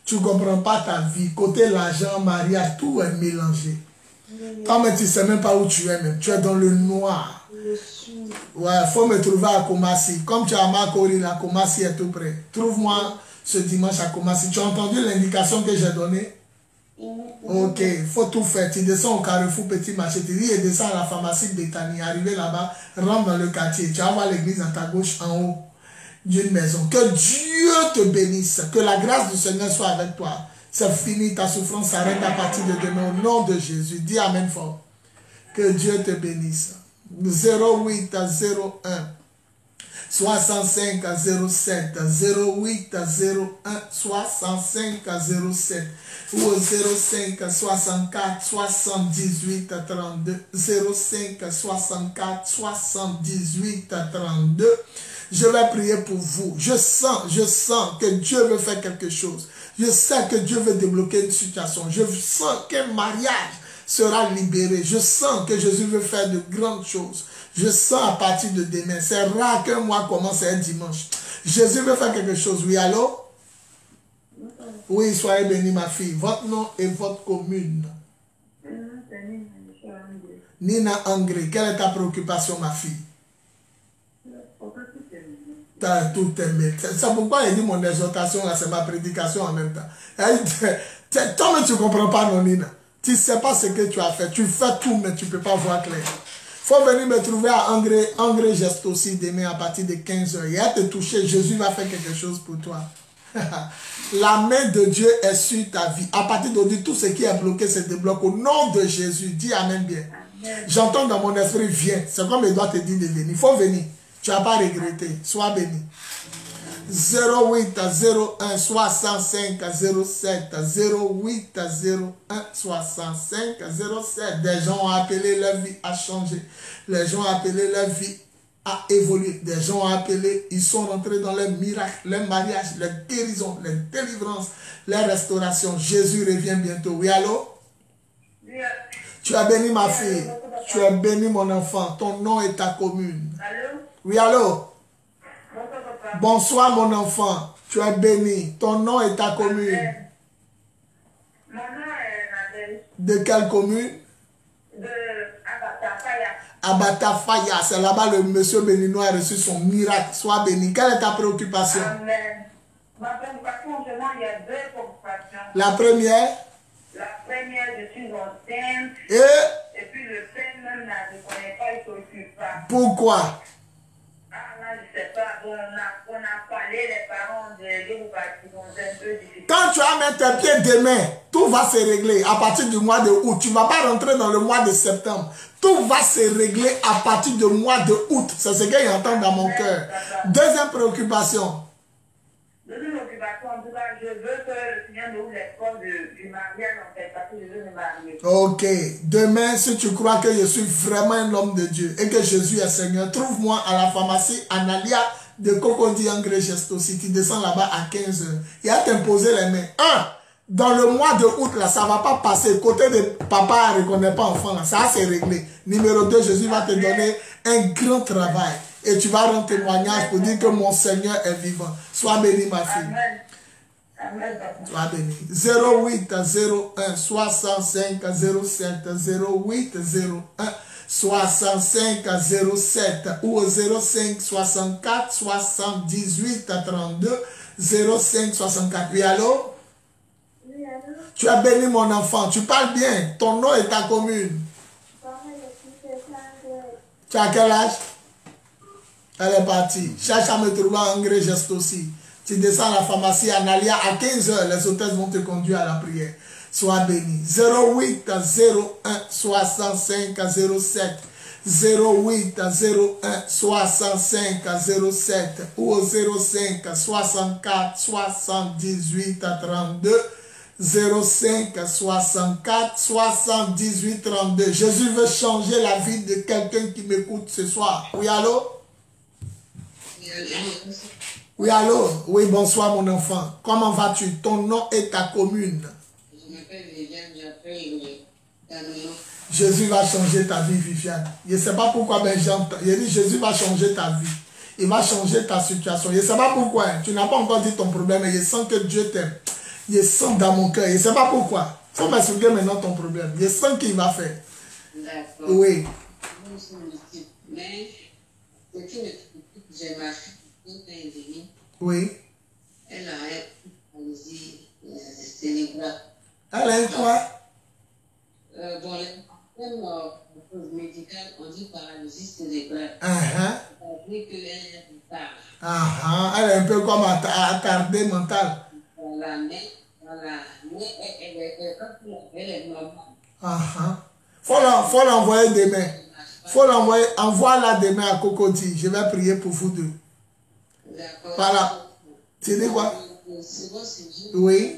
Tu ne comprends pas ta vie. Côté l'argent, mariage, tout est mélangé. Toi, mais tu ne sais même pas où tu es même. Tu es dans le noir. Ouais, il faut me trouver à Kumasi. Comme tu es à Makori, la Kumasi est tout près. Trouve-moi ce dimanche à Kumasi. Tu as entendu l'indication que j'ai donnée? Ok, il faut tout faire. Tu descends au Carrefour Petit Marché, tu dis et descends à la pharmacie Bethany. Arrivé là-bas, rentre dans le quartier. Tu vas voir l'église à ta gauche en haut d'une maison. Que Dieu te bénisse. Que la grâce du Seigneur soit avec toi. C'est fini, ta souffrance s'arrête à partir de demain. Au nom de Jésus. Dis Amen fort. Que Dieu te bénisse. 08 01 65 07 08 01 65 07 ou 05 64 78 32 05 64 78 32. Je vais prier pour vous. Je sens que Dieu veut faire quelque chose. Je sais que Dieu veut débloquer une situation. Je sens qu'un mariage sera libéré. Je sens que Jésus veut faire de grandes choses. Je sens à partir de demain. C'est rare qu'un mois commence un dimanche. Jésus veut faire quelque chose. Oui, allô? Oui, soyez bénis, ma fille. Votre nom et votre commune. Nina Angré. Quelle est ta préoccupation, ma fille? Tout aimé. C'est pourquoi il dit mon exhortation, c'est ma prédication en même temps. Toi, mais tu ne comprends pas, non, Nina. Tu ne sais pas ce que tu as fait. Tu fais tout, mais tu ne peux pas voir clair. Il faut venir me trouver à Angré Geste aussi demain à partir de 15h. Il va te toucher. Jésus va faire quelque chose pour toi. La main de Dieu est sur ta vie. À partir d'aujourd'hui, tout ce qui est bloqué se débloque. Au nom de Jésus, dis Amen bien. J'entends dans mon esprit, viens. C'est comme il doit te dire de venir. Il faut venir. Tu n'as pas regretté. Sois béni. 08 01 65 07 08 01 65 07. Des gens ont appelé leur vie à changer. Les gens ont appelé leur vie à évoluer. Des gens ont appelé, ils sont rentrés dans les miracles, les mariages, les guérisons, les délivrances, les restaurations. Jésus revient bientôt. Oui, allô? Tu as béni ma fille. Tu as béni mon enfant. Ton nom est ta commune. Allô? Oui, allô? Bonsoir, papa. Bonsoir mon enfant. Tu es béni. Ton nom est ta commune. De quelle commune? De Abatafaya. Abatafaya, c'est là-bas le monsieur béninois a reçu son miracle. Sois béni. Quelle est ta préoccupation? Amen. Ma préoccupation, seulement, il y a deux préoccupations. La première? La première, je suis enceinte. Et puis le père même ne connaît pas, il ne s'occupe pas. Pourquoi? Ah là, je ne sais pas. On a parlé, les parents de vous partir, c'est un peu difficile. Quand tu vas mettre tes pieds demain, tout va se régler à partir du mois de août. Tu ne vas pas rentrer dans le mois de septembre. Tout va se régler à partir du mois de août. C'est ce que j'entends dans mon cœur. Deuxième préoccupation. Deuxième préoccupation, en tout cas, je veux que le Seigneur me ouvre les portes du mariage, en fait, parce que je veux me marier. Ok. Demain, si tu crois que je suis vraiment un homme de Dieu et que Jésus est Seigneur, trouve-moi à la pharmacie Analia de Cocody Angré Gesto. Si tu descends là-bas à 15 h, il va t'imposer les mains. Dans le mois de août, là, ça ne va pas passer. Côté de papa, ne reconnaît pas enfant, là, ça c'est réglé. Numéro 2, Jésus va te donner un grand travail. Et tu vas rendre témoignage pour dire que mon Seigneur est vivant. Sois béni, ma fille. Amen. Amen. Sois béni. 08 01 65 07 08 01 65 07 ou au 05 64 78 32 05 64. Oui, allô? Oui, allô? Tu as béni mon enfant. Tu parles bien. Ton nom et ta commune. Tu as quel âge? Elle est partie. Cherche à me trouver en Angré Geste aussi. Tu descends à la pharmacie Analia à 15 h. Les hôtesses vont te conduire à la prière. Sois béni. 08 01 65 07 08 01 65 07 ou au 05 64 78 32 05 64 78 32. Jésus veut changer la vie de quelqu'un qui m'écoute ce soir. Oui, allô? Oui, allô? Oui, bonsoir mon enfant. Comment vas-tu? Ton nom et ta commune? Je m'appelle Viviane, j'appelle Jésus va changer ta vie, Viviane. Je ne sais pas pourquoi, mais j'entends. Il dit Jésus va changer ta vie. Il va changer ta situation. Je ne sais pas pourquoi. Tu n'as pas encore dit ton problème, mais je sens que Dieu t'aime. Je sens dans mon cœur. Je ne sais pas pourquoi. Il faut m'expliquer maintenant ton problème. Je sens qu'il va faire. D'accord. Oui. Mais, j'ai ma fille, oui. Elle a un paralysie cérébrale. Elle a un quoi? Bon, même cause médicale, on dit paralysie cérébrale. Ça veut dire qu'elle est retard. Elle est un peu comme attardée mentale. Voilà, mais elle est normale. Faut l'envoyer demain. Faut l'envoyer. Envoie-la demain à Cocody. Je vais prier pour vous deux. D'accord. Voilà. Tu dis quoi? C'est bon, c'est juste. Oui.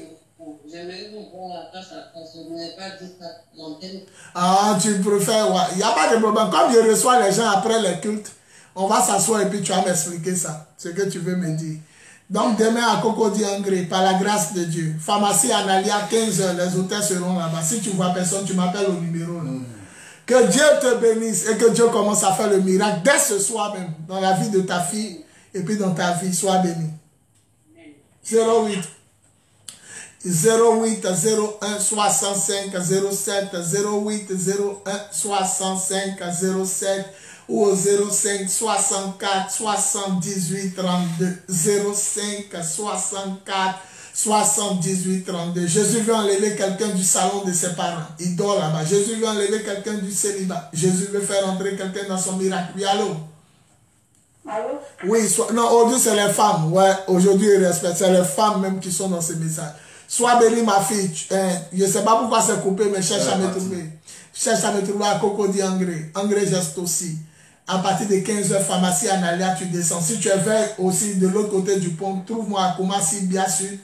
J'aimerais voir la place parce que je n'ai pas dit ça l'antenne. Tu préfères, ouais. Il n'y a pas de problème. Comme je reçois les gens après les cultes, on va s'asseoir et puis tu vas m'expliquer ça. Ce que tu veux me dire. Donc demain à Cocody Angré, par la grâce de Dieu, pharmacie Analia, 15 h, les hôtels seront là-bas. Si tu vois personne, tu m'appelles au numéro. Que Dieu te bénisse et que Dieu commence à faire le miracle dès ce soir même, dans la vie de ta fille et puis dans ta vie. Sois béni. 08 01 65 07 08 01 65 07 ou au 05 64 78 32 05 64 78 32. Jésus veut enlever quelqu'un du salon de ses parents. Il dort là-bas. Jésus veut enlever quelqu'un du célibat. Jésus veut faire entrer quelqu'un dans son miracle. Oui, allô? Allô? Oui, non, aujourd'hui c'est les femmes. Ouais, aujourd'hui il respecte. C'est les femmes même qui sont dans ce message. Sois béni ma fille. Je ne sais pas pourquoi c'est coupé, mais cherche à me trouver. Cherche à me trouver à Cocody Angré. Angré Geste aussi. À partir de 15 h, pharmacie Analia, tu descends. Si tu es vers aussi de l'autre côté du pont, trouve-moi à Koumassi, bien sûr,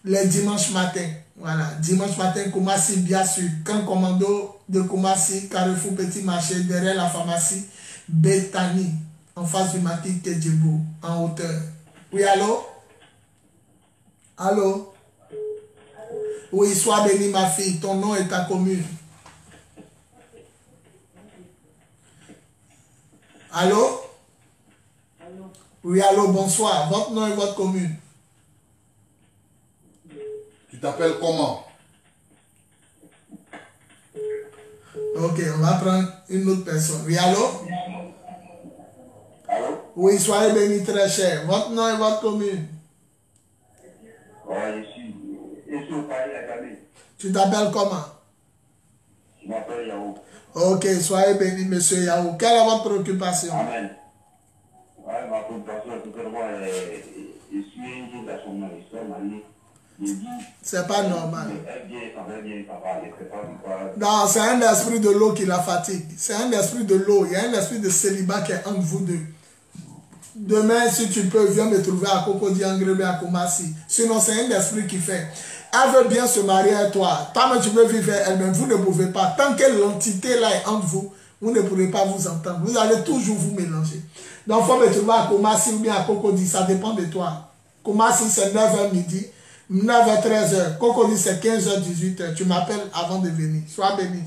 les dimanches matin. Voilà, dimanche matin, Koumassi, bien sûr. Camp commando de Koumassi, Carrefour Petit Marché, derrière la pharmacie Bethany, en face du maquis Kedjebo, en hauteur. Oui, allô? Allô? Oui, sois béni ma fille, ton nom et ta commune. Allô? Allô? Oui, allô, bonsoir. Votre nom et votre commune. Tu t'appelles comment? Ok, on va prendre une autre personne. Oui, allô? Allô? Oui, soyez bénis très cher. Votre nom et votre commune? Ouais, je suis au Paris à Gabi. Tu t'appelles comment? Je m'appelle Yahoo. Ok, soyez bénis, monsieur Yahoo. Quelle est votre préoccupation? Amen. Ouais, ma préoccupation, c'est que moi, je suis une personne, je suis marié. C'est pas normal. Elle vient, ça va, elle fait pas du quoi. Non, c'est un esprit de l'eau qui la fatigue. C'est un esprit de l'eau. Il y a un esprit de célibat qui est entre vous deux. Demain, si tu peux, viens me trouver à Cocody Angrebe à Kumasi. Sinon, c'est un esprit qui fait. Elle veut bien se marier à toi. Toi, mais tu veux vivre elle-même. Vous ne pouvez pas. Tant que l'entité là est entre vous, vous ne pourrez pas vous entendre. Vous allez toujours vous mélanger. Donc, il faut me trouver à Kumasi ou bien à Cocody. Ça dépend de toi. Kumasi, c'est 9h midi. 9h, 13h. Cocody, c'est 15h, 18h. Tu m'appelles avant de venir. Sois béni.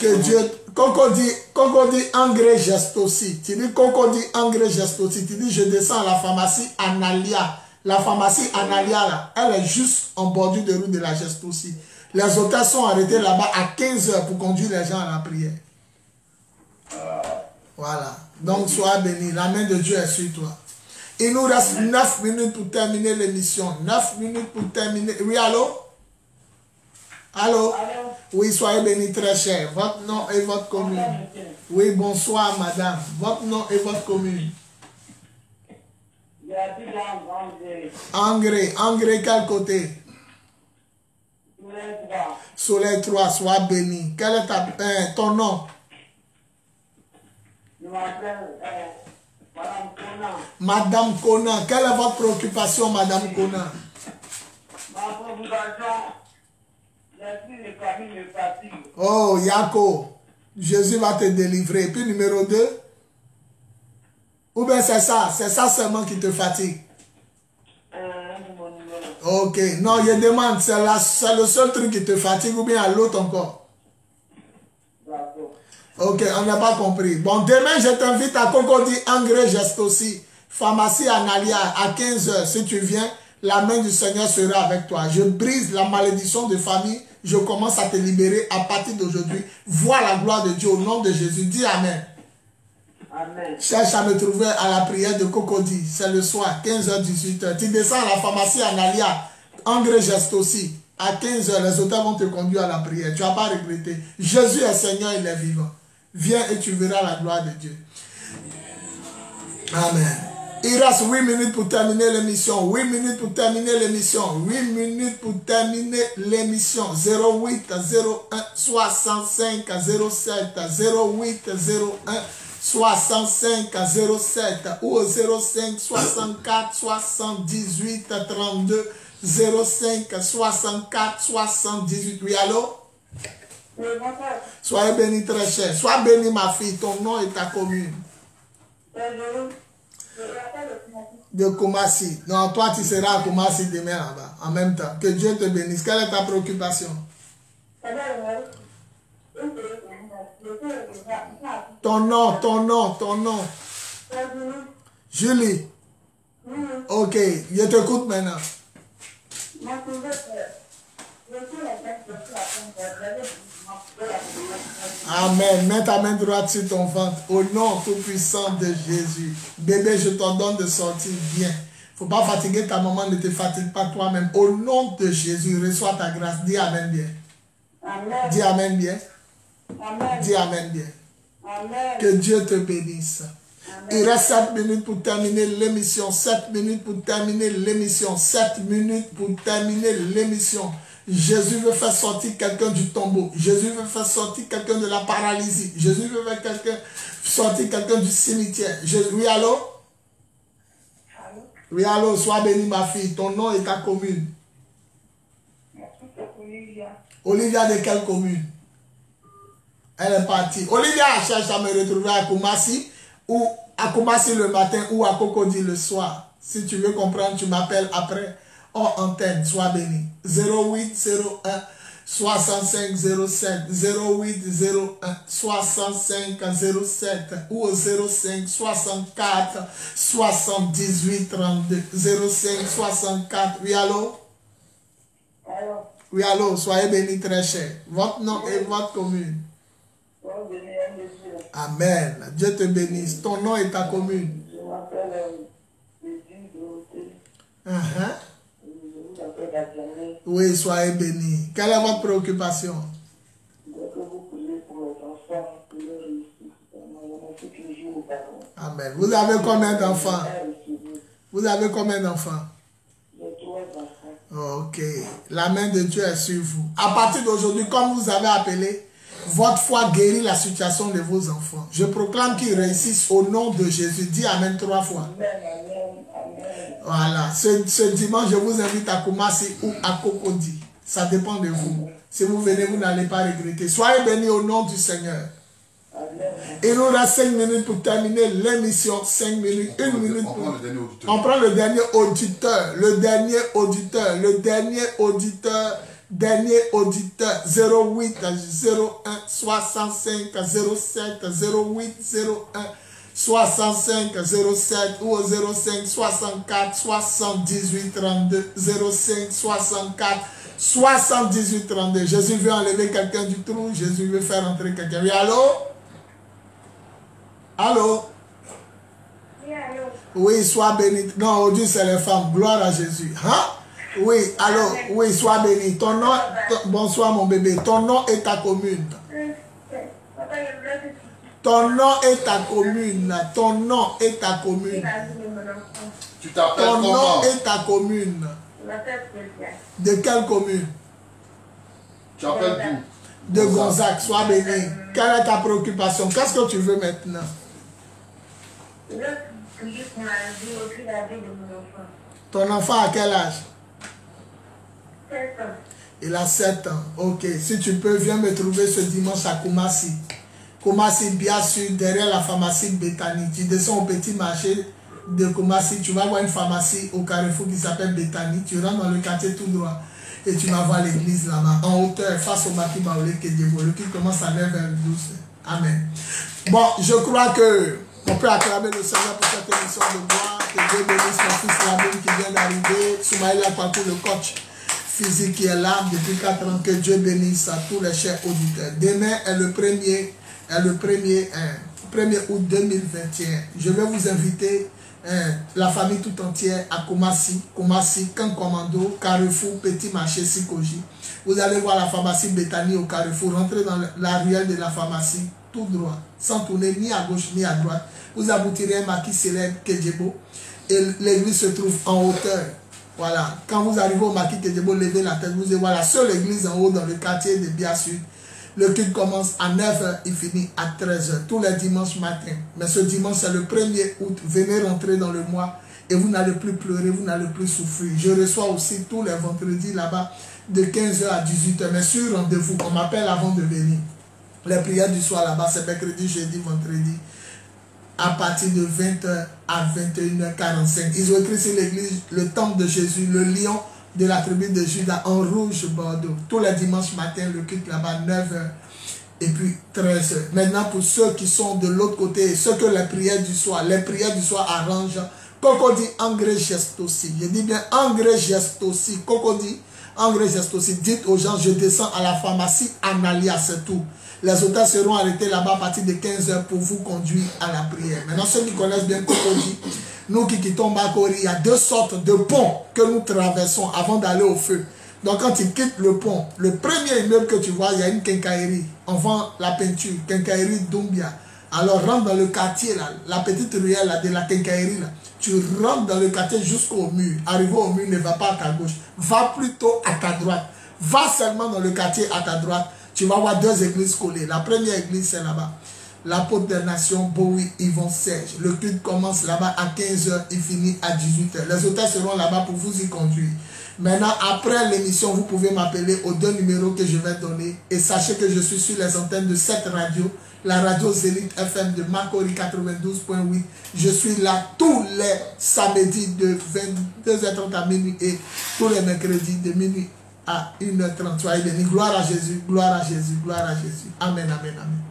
Que Dieu. Cocody engrais geste aussi. Tu dis Cocody engrais geste aussi. Tu dis je descends à la pharmacie Analia. La pharmacie Analia, là, elle est juste en bordure de rue de la geste aussi. Les hôtels sont arrêtés là-bas à 15h pour conduire les gens à la prière. Voilà. Donc, sois béni. La main de Dieu est sur toi. Il nous reste 9 minutes pour terminer l'émission. 9 minutes pour terminer. Oui, allô? Allô? Oui, soyez bénis très cher. Votre nom et votre commune. Oui, bonsoir, madame. Votre nom et votre commune. Engrais, quel côté? Soleil 3, sois béni. Quel est ton nom? Je m'appelle Madame Conan. Madame Conan, quelle est votre préoccupation, Madame Conan? Ma préoccupation, l'esprit de famille me fatigue. Oh, Yako, Jésus va te délivrer. Puis numéro 2? Ou bien c'est ça seulement qui te fatigue? Ok, non, je demande, c'est le seul truc qui te fatigue ou bien à l'autre encore? Ok, on n'a pas compris. Bon, demain, je t'invite à Cocody Engrais Geste aussi. Pharmacie Analia à 15h. Si tu viens, la main du Seigneur sera avec toi. Je brise la malédiction de famille. Je commence à te libérer à partir d'aujourd'hui. Vois la gloire de Dieu au nom de Jésus. Dis Amen. Amen. Cherche à me trouver à la prière de Cocody. C'est le soir, 15h, 18h. Tu descends à la pharmacie Analia. Engrais Geste aussi. À 15h, les hôtels vont te conduire à la prière. Tu ne vas pas regretter. Jésus est Seigneur, il est vivant. Viens et tu verras la gloire de Dieu. Amen. Il reste 8 minutes pour terminer l'émission. 8 minutes pour terminer l'émission. 8 minutes pour terminer l'émission. 08 01 65 07 08 01 65 07 ou 05 64 78 32 05 64 78. Oui, allô? Soyez béni très cher. Sois béni ma fille. Ton nom et ta commune. De Kumasi. Non, toi tu seras à Kumasi demain là-bas. En même temps. Que Dieu te bénisse. Quelle est ta préoccupation? Ton nom. Julie. Ok, je t'écoute maintenant. Amen. Mets ta main droite sur ton ventre. Au nom tout puissant de Jésus. Bébé, je t'ordonne de sortir bien. Il ne faut pas fatiguer ta maman, ne te fatigue pas toi-même. Au nom de Jésus, reçois ta grâce. Dis Amen bien. Amen. Dis Amen bien. Amen. Dis Amen bien. Amen. Que Dieu te bénisse. Il reste 7 minutes pour terminer l'émission. 7 minutes pour terminer l'émission. 7 minutes pour terminer l'émission. Jésus veut faire sortir quelqu'un du tombeau. Jésus veut faire sortir quelqu'un de la paralysie. Jésus veut faire sortir quelqu'un du cimetière. Oui, allô? Oui, allô, sois béni ma fille. Ton nom et ta commune. Olivia de quelle commune? Elle est partie. Olivia cherche à me retrouver à Kumasi ou à Kumasi le matin ou à Cocody le soir. Si tu veux comprendre, tu m'appelles après. Hors antenne, sois béni. 08 01 65 07 08 01 65 07 ou 05 64 78 32 05 64. Oui, allô? Allô? Oui, allô, soyez bénis très cher. Votre nom et votre commune. Amen. Dieu te bénisse. Ton nom et ta commune. Je m'appelle Oui, soyez bénis. Quelle est votre préoccupation? Amen. Vous avez combien d'enfants? Vous avez combien d'enfants? Ok. La main de Dieu est sur vous. À partir d'aujourd'hui, comme vous avez appelé, votre foi guérit la situation de vos enfants. Je proclame qu'ils réussissent au nom de Jésus. Dis Amen 3 fois. Voilà. Ce dimanche, je vous invite à Kumasi ou à Cocody. Ça dépend de vous. Si vous venez, vous n'allez pas regretter. Soyez bénis au nom du Seigneur. Il nous reste 5 minutes pour terminer l'émission. 5 minutes, 1 minute. On prend le dernier auditeur. Le dernier auditeur. Le dernier auditeur. Dernier auditeur. 08 01 65 07 08 01 65 07 ou 05 64 78 32 05 64 78 32. Jésus veut enlever quelqu'un du trou. Jésus veut faire entrer quelqu'un. Oui, allô? Allô? Oui, allô? Oui, sois béni. Non, aujourd'hui c'est les femmes. Gloire à Jésus. Hein? Oui, allô? Oui, sois béni. Ton nom, bonsoir mon bébé. Ton nom et ta commune. Ton nom et ta commune. Ton nom et ta commune. Tu t'appelles Ton comment? nom et ta commune. De quelle commune? Tu t'appelles d'où? De Gonzague. Sois béni. Quelle est ta préoccupation? Qu'est-ce que tu veux maintenant? Ton enfant a quel âge? 7 ans. Il a 7 ans. Ok. Si tu peux, viens me trouver ce dimanche à Kumasi. Kumasi, bien sûr, derrière la pharmacie Bethany. Tu descends au petit marché de Kumasi. Tu vas voir une pharmacie au Carrefour qui s'appelle Bethany. Tu rentres dans le quartier tout droit. Et tu vas voir l'église là-bas. En hauteur, face au Maki Baoulé qui commence à 9h12. Amen. Bon, je crois que on peut acclamer le Seigneur pour cette émission de gloire. Que Dieu bénisse mon fils Rabin qui vient d'arriver. Soumaïla Kwaku, le coach physique qui est là depuis 4 ans. Que Dieu bénisse à tous les chers auditeurs. Demain est le 1er août 2021. Je vais vous inviter, la famille tout entière, à Kumasi, Camp Commando, Carrefour, Petit Marché, Sikoji. Vous allez voir la pharmacie Bethany au Carrefour. Rentrez dans la ruelle de la pharmacie, tout droit, sans tourner ni à gauche ni à droite. Vous aboutirez à un maquis célèbre Kedjebo. Et l'église se trouve en hauteur. Voilà. Quand vous arrivez au maquis Kedjebo, levez la tête. Vous allez voir la seule église en haut dans le quartier de Bia Sud. Le culte commence à 9h, il finit à 13h, tous les dimanches matin. Mais ce dimanche, c'est le 1er août. Venez rentrer dans le mois et vous n'allez plus pleurer, vous n'allez plus souffrir. Je reçois aussi tous les vendredis là-bas de 15h à 18h. Mais sur rendez-vous, on m'appelle avant de venir. Les prières du soir là-bas, c'est mercredi, jeudi, vendredi, à partir de 20h à 21h45. Ils ont écrit sur l'église, le temple de Jésus, le lion de la tribu de Judas en rouge Bordeaux. Tous les dimanches matin, le culte là-bas, 9h et puis 13h. Maintenant, pour ceux qui sont de l'autre côté, ceux que les prières du soir arrangent, Cocody, Angré Gestosi. Je dis bien Angré Gestosi. Cocody, Angré Gestosi. Dites aux gens, je descends à la pharmacie Analia, c'est tout. Les hôtels seront arrêtés là-bas à partir de 15h pour vous conduire à la prière. Maintenant, ceux qui connaissent bien Cocody, nous qui quittons Bakori, il y a 2 sortes de ponts que nous traversons avant d'aller au feu. Donc quand tu quittes le pont, le premier immeuble que tu vois, il y a une quincaillerie. On vend la peinture, quincaillerie Doumbia. Alors rentre dans le quartier, là, la petite ruelle là, de la quincaillerie. Là. Tu rentres dans le quartier jusqu'au mur. Arrivé au mur, ne va pas à ta gauche. Va plutôt à ta droite. Va seulement dans le quartier à ta droite. Tu vas voir 2 églises collées. La première église, c'est là-bas. L'apôtre des nations, Bowie, Yvon Serge. Le culte commence là-bas à 15h, il finit à 18h. Les hôtels seront là-bas pour vous y conduire. Maintenant, après l'émission, vous pouvez m'appeler aux 2 numéros que je vais donner. Et sachez que je suis sur les antennes de cette radio, la radio Zénith FM de Makori 92.8. Je suis là tous les samedis de 22h30 à minuit et tous les mercredis de minuit à 1h30. Soyez bénis. Gloire à Jésus, gloire à Jésus, gloire à Jésus. Amen, amen, amen.